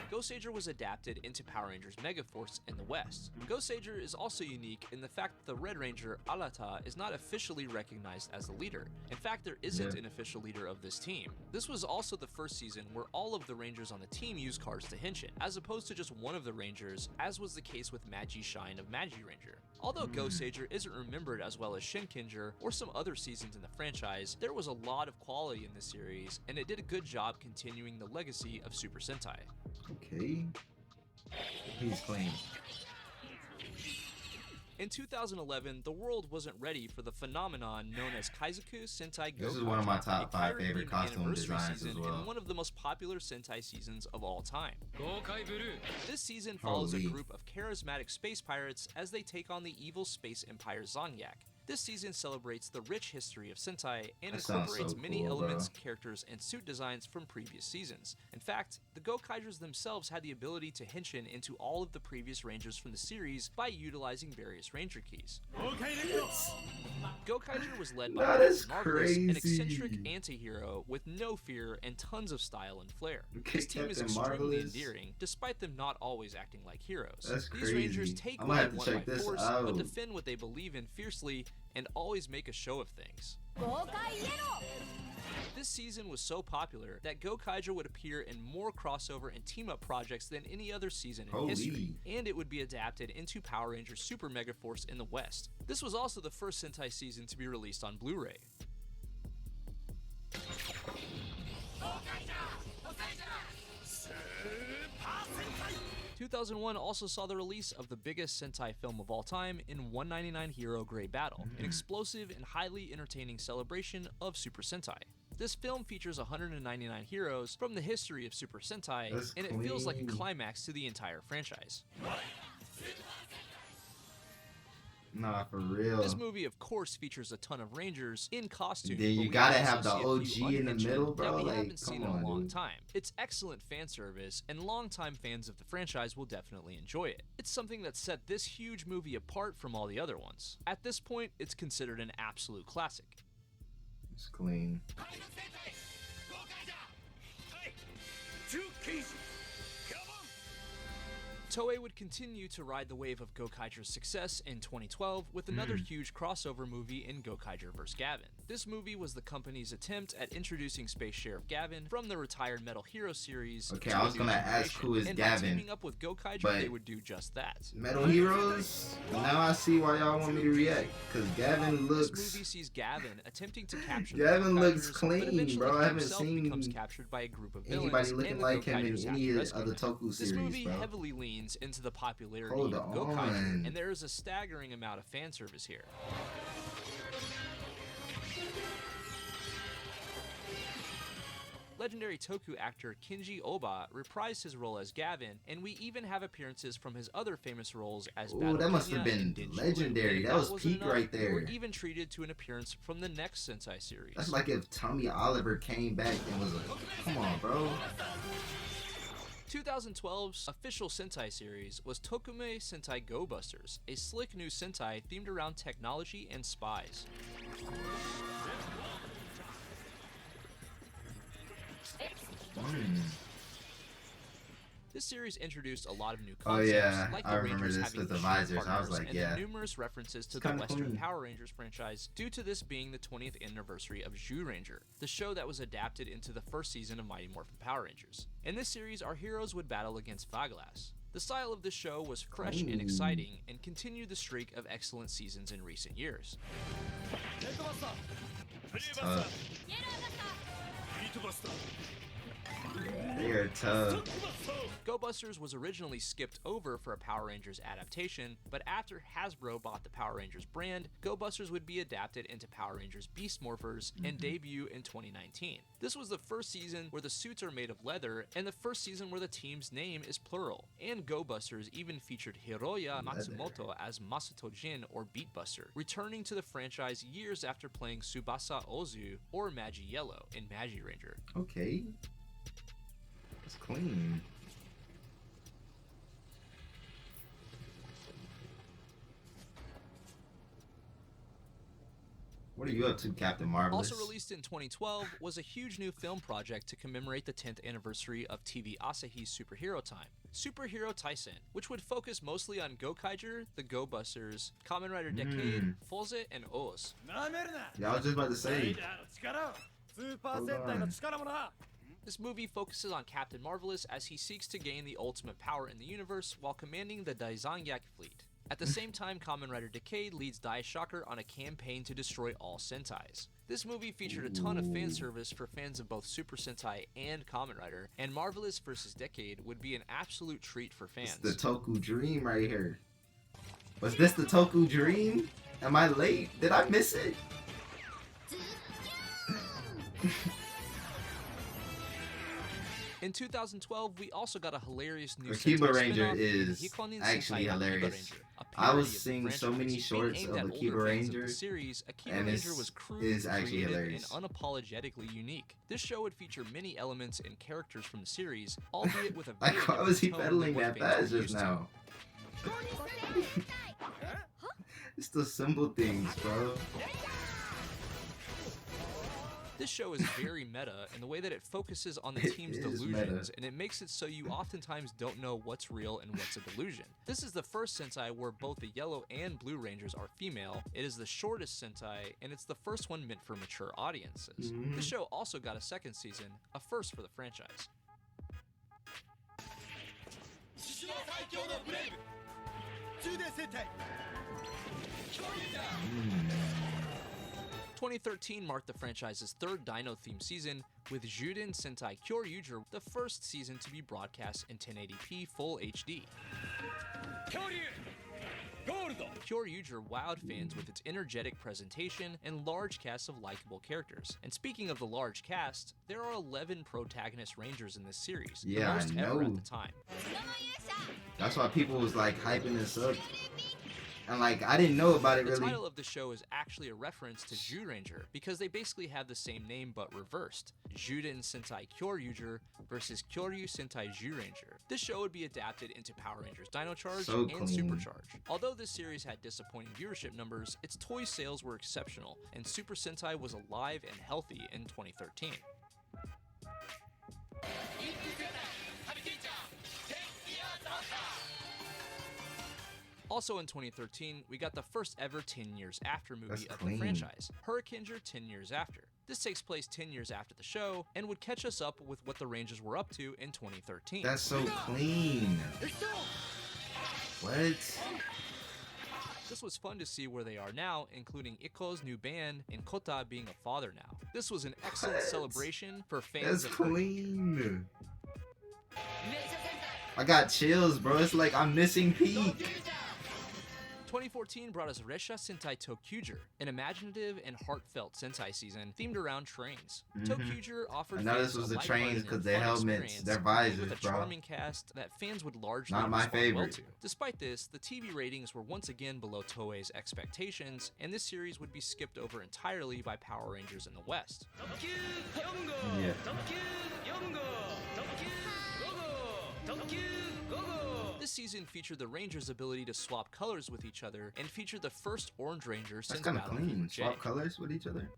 Goseiger was adapted into Power Rangers Megaforce in the West. Goseiger is also unique in the fact that the Red Ranger, Alata, is not officially recognized as the leader. In fact, there isn't an official leader of this team. This was also the first season where all of the Rangers on the team used cards to henshin, as opposed to just one of the Rangers, as was the case with Magi Shine of Magi Ranger. Although Goseiger isn't remembered as well as Shinkenger or some other seasons in the franchise, there was a lot of quality in this series, and it did a good job continuing the legacy of Super Sentai.
Okay. He's clean.
In 2011, the world wasn't ready for the phenomenon known as Kaizoku Sentai Go.
This is one of my top 5 favorite costume designs as well.
And one of the most popular Sentai seasons of all time. This season follows a group of charismatic space pirates as they take on the evil space empire Zongyak. This season celebrates the rich history of Sentai and incorporates many elements, characters, and suit designs from previous seasons. In fact, the Gokaijers themselves had the ability to henshin into all of the previous Rangers from the series by utilizing various Ranger keys. Gokaiger was led by Marvelous, an eccentric anti-hero with no fear and tons of style and flair. This team is extremely endearing, despite them not always acting like heroes. These Rangers take what they want by force, but defend what they believe in fiercely, and always make a show of things. This season was so popular that Gokaiger would appear in more crossover and team-up projects than any other season in history, and it would be adapted into Power Rangers Super Megaforce in the West. This was also the first Sentai season to be released on Blu-ray. 2001 also saw the release of the biggest Sentai film of all time in 199 Hero Grey Battle, an explosive and highly entertaining celebration of Super Sentai. This film features 199 heroes from the history of Super Sentai, and it feels like a climax to the entire franchise.
Nah, for real.
This movie, of course, features a ton of Rangers in costume.
Then you gotta have the OG in the middle, bro.
That we
like,
haven't seen in a long time. It's excellent fan service, and longtime fans of the franchise will definitely enjoy it. It's something that set this huge movie apart from all the other ones. At this point, it's considered an absolute classic.
It's clean.
Toei would continue to ride the wave of Gokaiger's success in 2012 with another huge crossover movie in Gokaiger vs. Gavin. This movie was the company's attempt at introducing Space Sheriff Gavin from the retired Metal Hero series.
Okay, I was gonna ask who is
and
Gavin.
By teaming up with Gokaiger, they would do just that.
Metal Heroes? Now I see why y'all want me to react, because Gavin looks...
This movie sees Gavin attempting to capture
Gavin looks
but
clean, bro. I haven't seen
becomes captured by a group of
anybody looking like him in any other toku series,
This movie
bro.
heavily leans into the popularity of Gokaiger, and there is a staggering amount of fan service here. Legendary toku actor Kinji Oba reprised his role as Gavin, and we even have appearances from his other famous roles as Battle
that must
Kenya
have been
and
legendary. That was peak right there.
We were even treated to an appearance from the next Sentai series.
That's like if Tommy Oliver came back and was like, come on, bro.
2012's official Sentai series was Tokume Sentai Go Busters, a slick new Sentai themed around technology and spies. This series introduced a lot of new concepts, like the Rangers having
with the visors. I was like,
and the numerous references to the Western Power Rangers franchise due to this being the 20th anniversary of Zyuranger, the show that was adapted into the first season of Mighty Morphin Power Rangers. In this series, our heroes would battle against Vaglas. The style of this show was fresh and exciting, and continued the streak of excellent seasons in recent years.
They are tough.
Go Busters was originally skipped over for a Power Rangers adaptation, but after Hasbro bought the Power Rangers brand, Go Busters would be adapted into Power Rangers Beast Morphers and debut in 2019. This was the first season where the suits are made of leather, and the first season where the team's name is plural. And Go Busters even featured Hiroya Matsumoto as Masato Jin, or Beatbuster, returning to the franchise years after playing Tsubasa Ozu or Magi Yellow in Magi Ranger.
Okay. It's clean. What are you up to, Captain Marvelous?
Also released in 2012 was a huge new film project to commemorate the 10th anniversary of TV Asahi's Superhero Time, Superhero Taisen, which would focus mostly on Gokaiger, the Go Busters, Kamen Rider Decade, Foze, and Oz.
Yeah, I was just about to say.
This movie focuses on Captain Marvelous as he seeks to gain the ultimate power in the universe while commanding the Daizangyak fleet. At the same time, Kamen Rider Decade leads Dai Shocker on a campaign to destroy all Sentais. This movie featured a ton of fan service for fans of both Super Sentai and Kamen Rider, and Marvelous vs. Decade would be an absolute treat for fans.
It's the Toku Dream right here. Was this the Toku Dream? Am I late? Did I miss it?
In 2012, we also got a hilarious new
Akiba
Sentai
Ranger
spin-off,
is
Hikonin
actually
Sentai Akiba
hilarious.
Ranger, a
I was
parody of the
seeing so
franchise.
many shorts
Being
of
aimed at
Akiba
older fans of
Ranger,
the series, Akiba
and
Ranger was crude,
is actually
creative,
hilarious.
and unapologetically unique. This show would feature many elements and characters from the series, albeit with a very
like, why was he
different tone
pedaling
than what
that
fans
fast
were
just
used to.
now? It's the simple things, bro.
This show is very meta in the way that it focuses on the team's
is
delusions,
meta.
and it makes it so you oftentimes don't know what's real and what's a delusion. This is the first Sentai where both the Yellow and Blue Rangers are female, it is the shortest Sentai, and it's the first one meant for mature audiences. The show also got a second season, a first for the franchise. 2013 marked the franchise's third Dino-themed season, with Juden Sentai Kyoryuger, the first season to be broadcast in 1080p Full HD. Kyoryuger wowed fans with its energetic presentation and large cast of likable characters. And speaking of the large cast, there are 11 protagonist Rangers in this series, the most ever at the time.
That's why people was like hyping this up. And like, I didn't know about it really.
The title of the show is actually a reference to Zyuranger, because they basically have the same name but reversed. Juden Sentai Kyoryuger versus Kyoryu Sentai Zyuranger. This show would be adapted into Power Rangers Dino Charge and Supercharge. Although this series had disappointing viewership numbers, its toy sales were exceptional, and Super Sentai was alive and healthy in 2013. Also in 2013, we got the first ever 10 years after movie
That's
of
clean.
the franchise, Hurricaneger 10 years after. This takes place 10 years after the show and would catch us up with what the Rangers were up to in 2013.
That's so clean. What?
This was fun to see where they are now, including Ikko's new band and Kota being a father now. This was an excellent celebration for fans
That's
of
clean. I got chills, bro. It's like I'm missing Peak.
2014 brought us Resha Sentai Tokuger, an imaginative and heartfelt Sentai season themed around trains. Tokuger offered
I know
fans
this was
a
the trains
lighthearted
because
and
their
fun
helmets,
experience
their
with
visors,
a
bro.
charming cast that fans would largely
Not my
respond well
favorite.
to. Despite this, the TV ratings were once again below Toei's expectations, and this series would be skipped over entirely by Power Rangers in the West.
Yeah.
This season featured the Rangers' ability to swap colors with each other and featured the first Orange Ranger
That's
since
kind of
Battle Fever
clean.
J.
Swap colors with each other.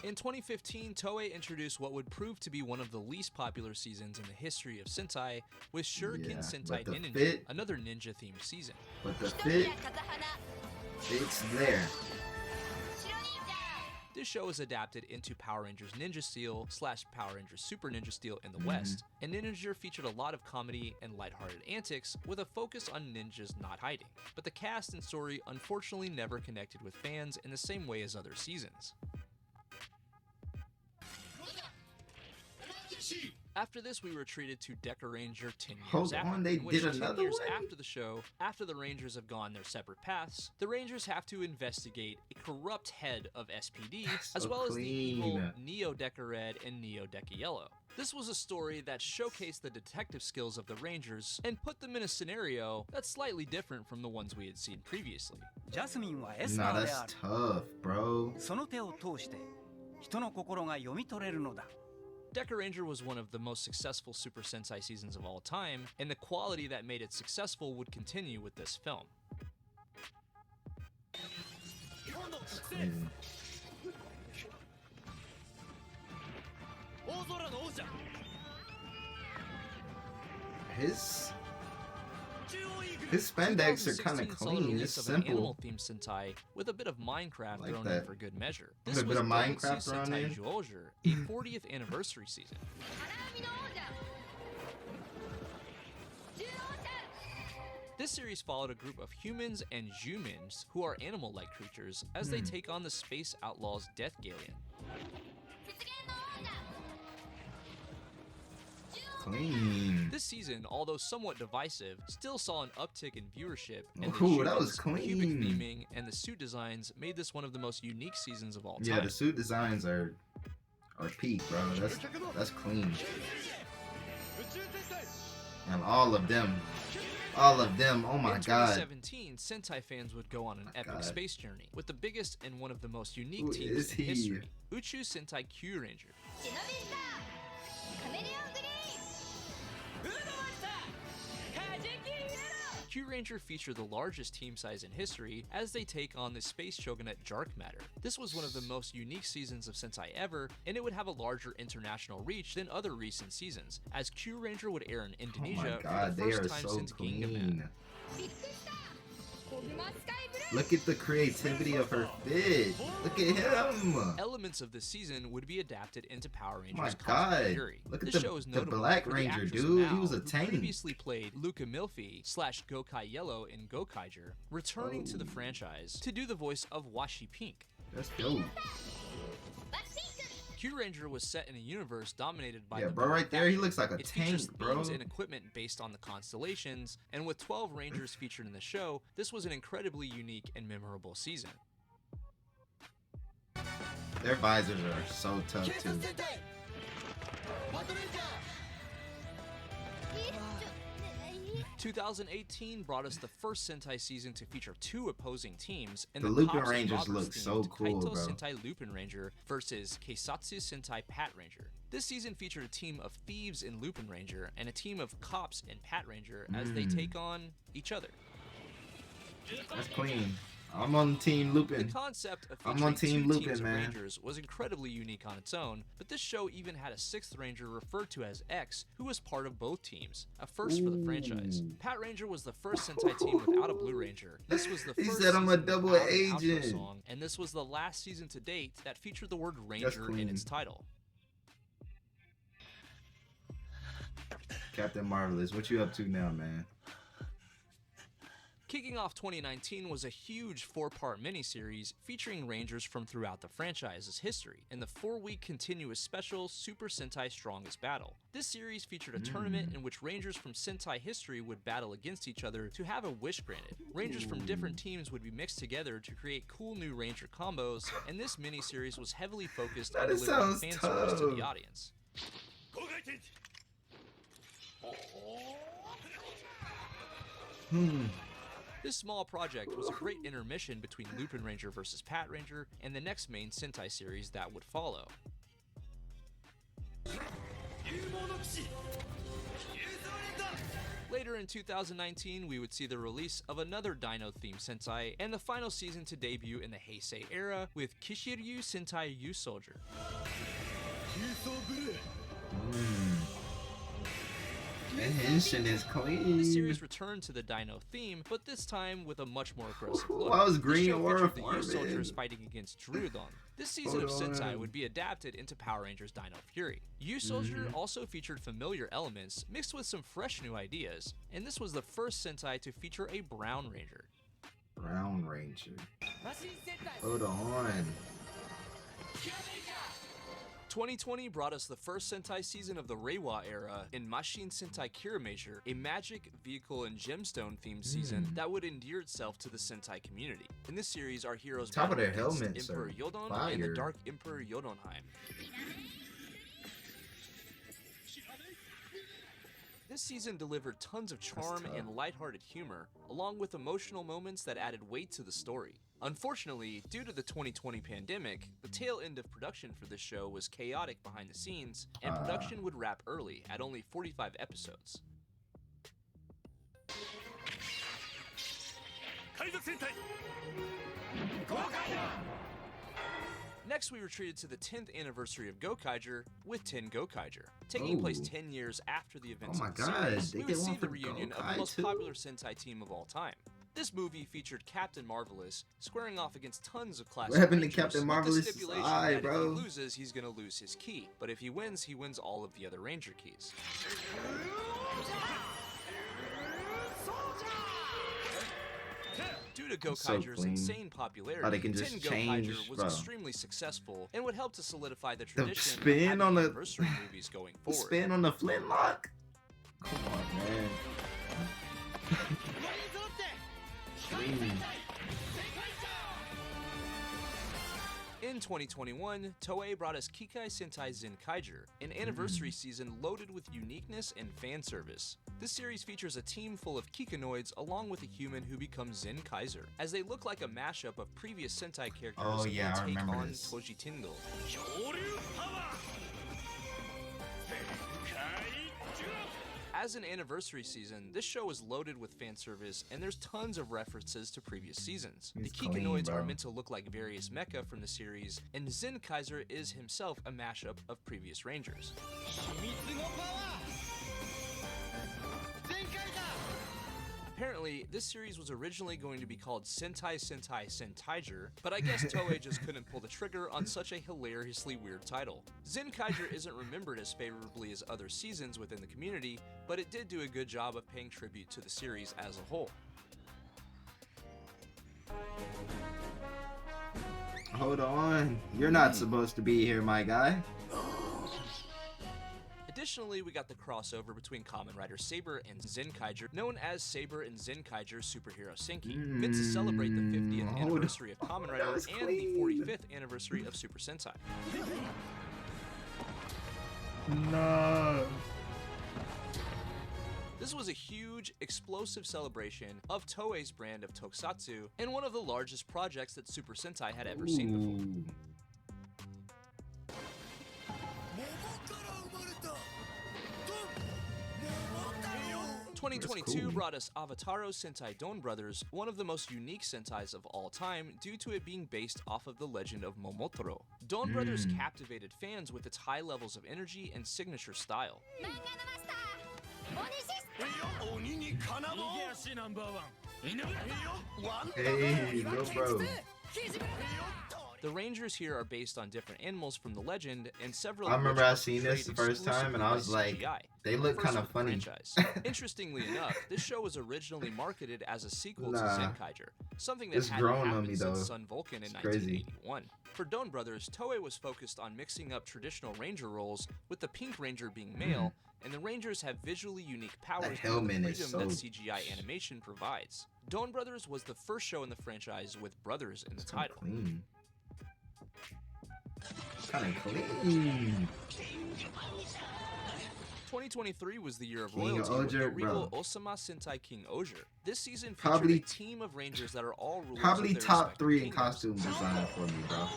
In 2015, Toei introduced what would prove to be one of the least popular seasons in the history of Sentai with Shuriken
Yeah,
Sentai
but the
Ninja,
fit-
another ninja-themed season.
But the fit, it's there.
This show is adapted into Power Rangers Ninja Steel / Power Rangers Super Ninja Steel in the West, and Ninja featured a lot of comedy and lighthearted antics with a focus on ninjas not hiding. But the cast and story unfortunately never connected with fans in the same way as other seasons. After this, we were treated to Deca Ranger 10 years
Hold
after,
on, they
in which
did
10
another
years
one?
after the show, after the Rangers have gone their separate paths, the Rangers have to investigate a corrupt head of SPD,
That's
as
so
well as the evil
clean.
Neo Deca Red and Neo Deca Yellow. This was a story that showcased the detective skills of the Rangers and put them in a scenario that's slightly different from the ones we had seen previously.
ジャスミンはエス
Nah,
パーで
that's
ある
tough, bro.
その手を通して人の心が読み取れるのだ
Deca Ranger was one of the most successful Super Sentai seasons of all time, and the quality that made it successful would continue with this film.
Clean.
大空の王者
His spandex are kind of
2016 saw the
clean.
release
It's
of an
simple.
animal-themed Sentai with a bit of Minecraft
Like
thrown in
that.
for good measure.
A
This
bit
was
of Minecraft
Galaxy
thrown
Sentai
in.
Zyuohger, a 40th anniversary season. This series followed a group of humans and Jumins, who are animal-like creatures, as they take on the space outlaws Death Galleon.
Clean.
This season, although somewhat divisive, still saw an uptick in viewership, and the
Ooh, that was
Jumins, cubic
clean.
theming, and the suit designs made this one of the most unique seasons of all time.
Yeah, the suit designs are peak, bro. That's clean. And all of them. Oh my
in
god.
2017, Sentai fans would go on an epic
God.
space journey with the biggest and one of the most unique
Who
teams
is
in
he?
history, Uchu Sentai Q Ranger. Q Ranger featured the largest team size in history as they take on the space shogunate Dark Matter. This was one of the most unique seasons of Sentai ever, and it would have a larger international reach than other recent seasons, as Q Ranger would air in
Oh
Indonesia
my god,
for the
they
first
are
time
so
since Gingaman.
clean. Look at the creativity of her fit. Look at him.
Elements of this season would be adapted into Power Rangers.
Oh my
Cosmic
god.
Fury.
Look at
This
the-
show is
the
notable
Black
for the
Ranger,
actress
dude. He
Mao,
was a
who
tank.
previously played Luca Milfi / Gokai Yellow in Gokaiger, returning to the
Oh.
franchise to do the voice of Washi Pink.
That's dope.
Q Ranger was set in a universe dominated by
Yeah,
the
bro, right there, he looks like a
It features
tank, bro.
themes and equipment based on the constellations, and with 12 Rangers featured in the show, this was an incredibly unique and memorable season.
Their visors are so tough too.
2018 brought us the first Sentai season to feature two opposing teams, and
The
the
Lupin
Cops and
Rangers
Robbers
look so
themed
cool,
Kaito
bro.
Sentai Lupin Ranger versus Keisatsu Sentai Pat Ranger. This season featured a team of thieves in Lupin Ranger and a team of cops in Pat Ranger as they take on each other.
That's clean. I'm on Team Lupin.
The concept of
I'm on
featuring
Team
two
Lupin,
teams of
man.
Rangers was incredibly unique on its own, but this show even had a sixth Ranger referred to as X, who was part of both teams, a first for the franchise. Pat Ranger was the first Sentai team without a Blue Ranger. This was the
He
first
said I'm a
season
double
without an
agent.
outro song, and this was the last season to date that featured the word Ranger in its title.
Captain Marvelous, what you up to now, man?
Kicking off 2019 was a huge 4-part miniseries featuring Rangers from throughout the franchise's history in the 4-week continuous special Super Sentai Strongest Battle. This series featured a tournament in which Rangers from Sentai history would battle against each other to have a wish granted. Rangers from different teams would be mixed together to create cool new Ranger combos, and this miniseries was heavily focused on delivering fan service to the audience. This small project was a great intermission between Lupin Ranger vs. Pat Ranger and the next main Sentai series that would follow. Later in 2019, we would see the release of another Dino-themed Sentai and the final season to debut in the Heisei era with Kishiryu Sentai Yu Soldier.
Henshin is clean.
The series returned to the Dino theme, but this time with a much more aggressive look.
Why was Green Aura
the Yu Soldiers fighting against Drudon. This season of Sentai would be adapted into Power Rangers Dino Fury. Yu Soldier also featured familiar elements mixed with some fresh new ideas, and this was the first Sentai to feature a Brown Ranger.
Brown Ranger. Hold on.
2020 brought us the first Sentai season of the Reiwa era in Machine Sentai Kiramager, a magic, vehicle, and gemstone themed season that would endear itself to the Sentai community. In this series, our heroes battle against Emperor Yodon and the Dark Emperor Yodonheim. This season delivered tons of charm and lighthearted humor, along with emotional moments that added weight to the story. Unfortunately, due to the 2020 pandemic, the tail end of production for this show was chaotic behind the scenes, and production would wrap early at only 45 episodes. Next, we retreated to the 10th anniversary of Gokaiger with 10 Gokaiger. Taking place 10 years after the events of the series, we would see the reunion of the most popular Sentai team of all time. This movie featured Captain Marvelous squaring off against tons of classic
What happened
Rangers,
to Captain Marvelous' eye, bro?
If he loses, he's gonna lose his key, but if he wins all of the other Ranger keys. Due to Gokaiger's insane popularity, 10 Gokaiger was extremely successful and would help to solidify the tradition of having anniversary movies going forward.
The spin on the flintlock? Come on, man.
In 2021, Toei brought us Kikai Sentai Zenkaiger, an anniversary season loaded with uniqueness and fan service. This series features a team full of Kikanoids along with a human who becomes Zenkaiser, as they look like a mashup of previous Sentai characters
and take on
Toji Tingle. As an anniversary season, this show is loaded with fan service, and there's tons of references to previous seasons. The Kikanoids are meant to look like various mecha from the series, and Zenkaiser is himself a mashup of previous Rangers. Apparently, this series was originally going to be called Sentai Sentai Sentaiger, but I guess Toei just couldn't pull the trigger on such a hilariously weird title. Zenkaiger isn't remembered as favorably as other seasons within the community, but it did do a good job of paying tribute to the series as a whole.
Hold on, you're not supposed to be here, my guy.
Additionally, we got the crossover between Kamen Rider Saber and Zenkaiger, known as Saber and Zenkaiger Superhero Senki, meant to celebrate the 50th anniversary of Kamen Rider and the 45th anniversary of Super Sentai.
No.
This was a huge, explosive celebration of Toei's brand of tokusatsu, and one of the largest projects that Super Sentai had ever seen before. 2022
cool.
brought us Avataro Sentai Don Brothers, one of the most unique Sentais of all time due to it being based off of the legend of Momotaro. Don Brothers captivated fans with its high levels of energy and signature style.
Hey, little bro.
The Rangers here are based on different animals from the legend, and several.
I remember I seen this the first time, and I was like, they look kind of funny.
Interestingly enough, this show was originally marketed as a sequel to Zenkaiger, something that
It's
hadn't
growing on
happened
me,
since
though.
Sun Vulcan in
It's crazy.
1981. For Don Brothers, Toei was focused on mixing up traditional Ranger roles, with the Pink Ranger being male, and the Rangers have visually unique powers due to the
helmet is
freedom that
so-
CGI animation provides. Don Brothers was the first show in the franchise with brothers in the
Kinda
title.
clean. Kind of clean.
2023 was the year of
King
royalty with the
Oger,
regal
bro.
Osama Sentai King Oger. This season featured
Probably-
a team of Rangers that are all rulers
Probably
of their
top
respective
3 in
kingdoms.
costume design for me, bro.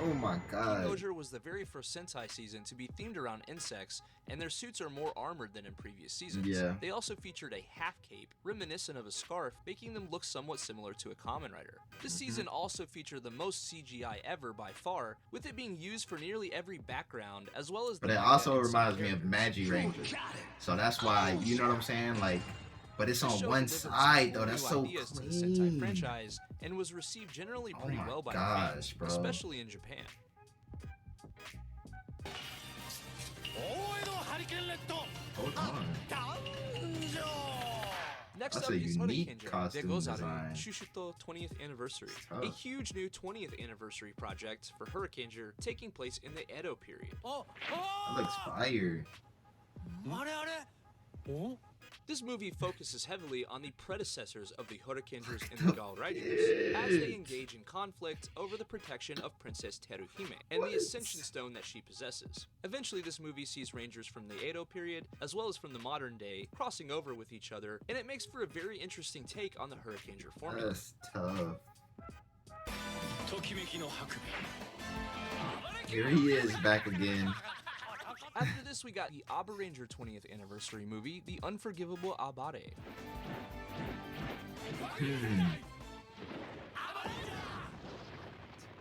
Oh my
King
god.
Oger was the very first Sentai season to be themed around insects, and their suits are more armored than in previous seasons.
Yeah.
They also featured a half cape, reminiscent of a scarf, making them look somewhat similar to a Kamen Rider. This season also featured the most CGI ever by far, with it being used for nearly every background, as well as the
But it
manga
also
and side
reminds me of
characters.
Magi Rangers. So that's why, you know what I'm saying? Like, but it's
This
on
show
one
delivered some
side,
cool
though. That's
new
so
ideas to the Sentai
clean.
franchise and was received generally
Oh
pretty
my
well by
gosh,
fans,
bro.
especially in Japan.
Hold on.
Next
That's
up
a
is
unique
Hurricane
costume
Degozaru
design.
Shushuto 20th Anniversary,
Tough.
a huge new 20th anniversary project for Hurricaneer taking place in the Edo period.
That looks fire.
This movie focuses heavily on the predecessors of the Hurricaneers and the Gal Riders, as they engage in conflict over the protection of Princess Teruhime and the Ascension Stone that she possesses. Eventually, this movie sees Rangers from the Edo period, as well as from the modern day, crossing over with each other, and it makes for a very interesting take on the Hurricaneer formula.
That's tough. Here he is back again.
After this, we got the Abba Ranger 20th Anniversary movie, The Unforgivable Abare.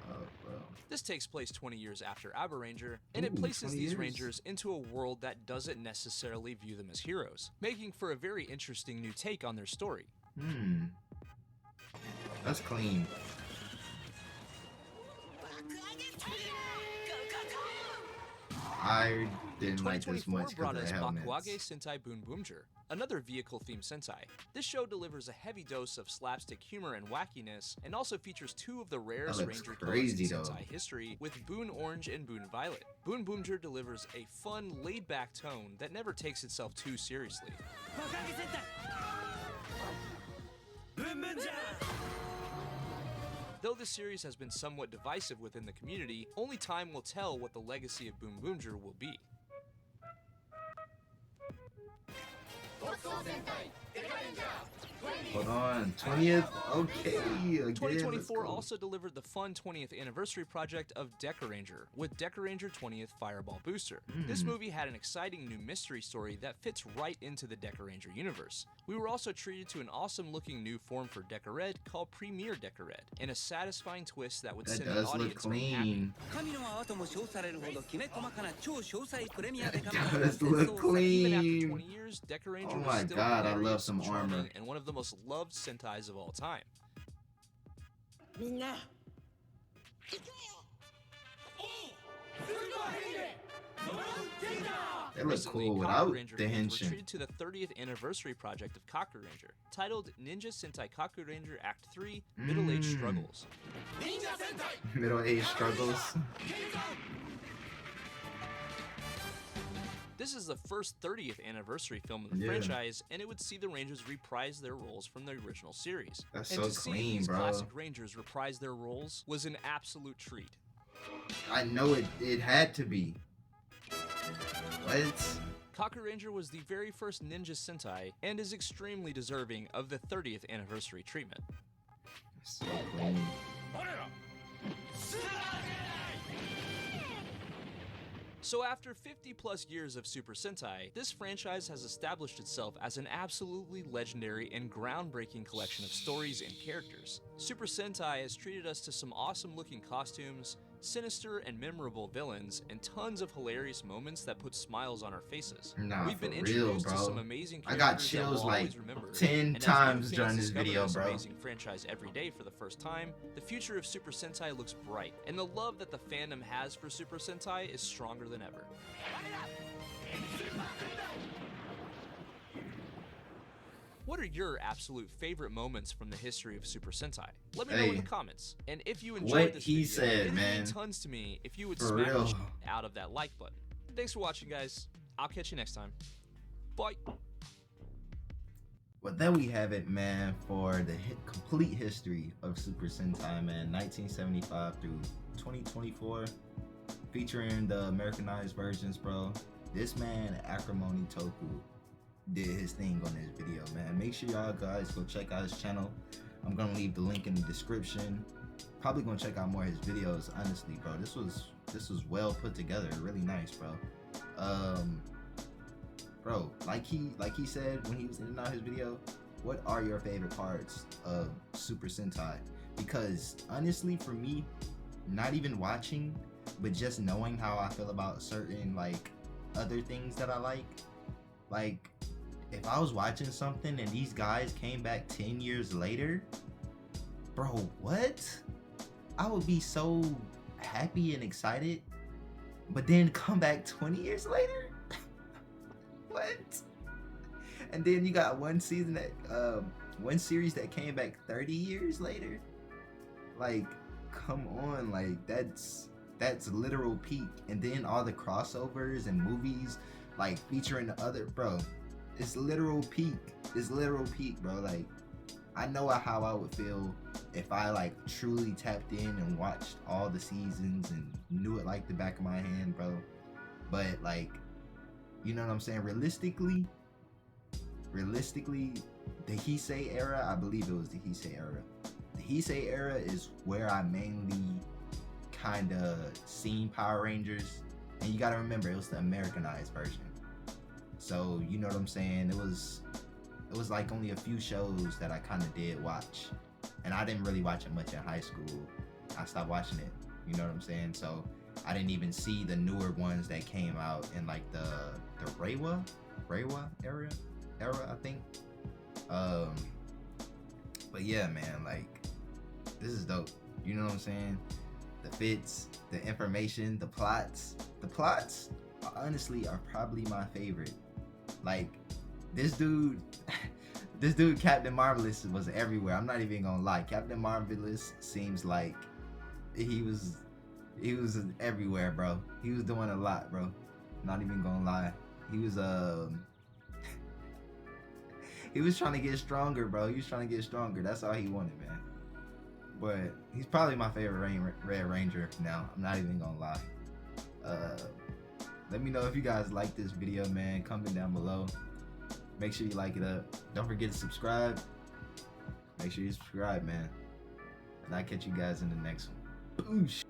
Oh, bro.
This takes place 20 years after Abba Ranger, and it
Ooh,
places
20
these
years.
Rangers into a world that doesn't necessarily view them as heroes, making for a very interesting new take on their story.
That's clean. I didn't like this
2024
much
brought
because
us
of the helmets.
Bakuage Sentai Boon Boomger, another vehicle-themed Sentai. This show delivers a heavy dose of slapstick humor and wackiness, and also features 2 of the rarest
That looks
Ranger
crazy,
colors in
though.
Sentai history, with Boon Orange and Boon Violet. Boon Boomger delivers a fun, laid-back tone that never takes itself too seriously. Though the series has been somewhat divisive within the community, only time will tell what the legacy of Boon Boomger will be.
Hold on. 20th? Okay. Again,
2024
let's go.
also delivered the fun 20th anniversary project of Deca Ranger, with Deca Ranger 20th Fireball Booster. This movie had an exciting new mystery story that fits right into the Deca Ranger universe. We were also treated to an awesome looking new form for Deca Red called Premier Deca Red, and a satisfying twist that would
That
send the
does look
audience home happy.
clean.
神の泡とも称されるほどきめ細かな超詳細プレミア
That
デカメラ
does
が
look
放送され
Even after
clean.
20 years, Deca Ranger
Oh
was
my
still
God, I
hilarious,
love some
charming,
armor.
and one of the most loved Sentais of all time.
みんな
They look
Recently,
cool
Kaku
without
Ranger
the
fans were
henshin.
treated to the 30th anniversary project of Kaku Ranger, titled Ninja Sentai Kaku Ranger Act 3 Middle Age Struggles.
Middle-aged struggles.
This is the first 30th anniversary film in the
Yeah.
franchise, and it would see the Rangers reprise their roles from the original series.
That's
and
so
to see
clean,
these
bro.
classic Rangers reprise their roles was an absolute treat.
I know it had to be. What?
Kaku Ranger was the very first Ninja Sentai and is extremely deserving of the 30th anniversary treatment.
So clean.
So after 50 plus years of Super Sentai, this franchise has established itself as an absolutely legendary and groundbreaking collection of stories and characters. Super Sentai has treated us to some awesome looking costumes, sinister and memorable villains, and tons of hilarious moments that put smiles on our faces.
Nah,
We've been
for
introduced
real,
to
bro.
some amazing
I
characters
got chills
that we'll
like
always remember.
10
And as
times
new
during
fans
this
discover
video,
this
bro.
amazing franchise every day for the first time, the future of Super Sentai looks bright, and the love that the fandom has for Super Sentai is stronger than ever. What are your absolute favorite moments from the history of Super Sentai? Let me know in the comments. And if you enjoyed this video,
said,
it
man,
means tons to me if you would
for
smash
real.
the out of that like button. Thanks for watching, guys. I'll catch you next time. Bye.
Well, there we have it, man, for the complete history of Super Sentai, man, 1975 through 2024, featuring the Americanized versions, bro. This man, Acrimony Toku, did his thing on this video, man. Make sure y'all guys go check out his channel. I'm gonna leave the link in the description. Probably gonna check out more of his videos, honestly, bro. This was well put together, really nice, bro. Bro, like he said when he was in his video, what are your favorite parts of Super Sentai? Because honestly, for me, not even watching, but just knowing how I feel about certain like other things that I like if I was watching something and these guys came back 10 years later, bro, what? I would be so happy and excited, but then come back 20 years later? What? And then you got one series that came back 30 years later? Like, come on, like that's literal peak. And then all the crossovers and movies like featuring the other, bro, it's literal peak. It's literal peak, bro. Like, I know how I would feel if I like truly tapped in and watched all the seasons and knew it like the back of my hand, bro. But like, you know what I'm saying? Realistically, the Heisei era, I believe it was the Heisei era. The Heisei era is where I mainly kind of seen Power Rangers. And you gotta remember, it was the Americanized version. So, you know what I'm saying? It was like only a few shows that I kind of did watch. And I didn't really watch it much in high school. I stopped watching it, you know what I'm saying? So, I didn't even see the newer ones that came out in like the Reiwa era, I think. But yeah, man, like, this is dope. You know what I'm saying? The fits, the information, the plots honestly are probably my favorite. Like, this dude Captain Marvelous was everywhere. I'm not even gonna lie. Captain Marvelous seems like he was everywhere, bro. He was doing a lot, bro. Not even gonna lie. He was he was trying to get stronger, bro. He was trying to get stronger. That's all he wanted, man. But he's probably my favorite Red Ranger now. I'm not even gonna lie. Let me know if you guys like this video, man. Comment down below. Make sure you like it up. Don't forget to subscribe. Make sure you subscribe, man. And I'll catch you guys in the next one. Boosh.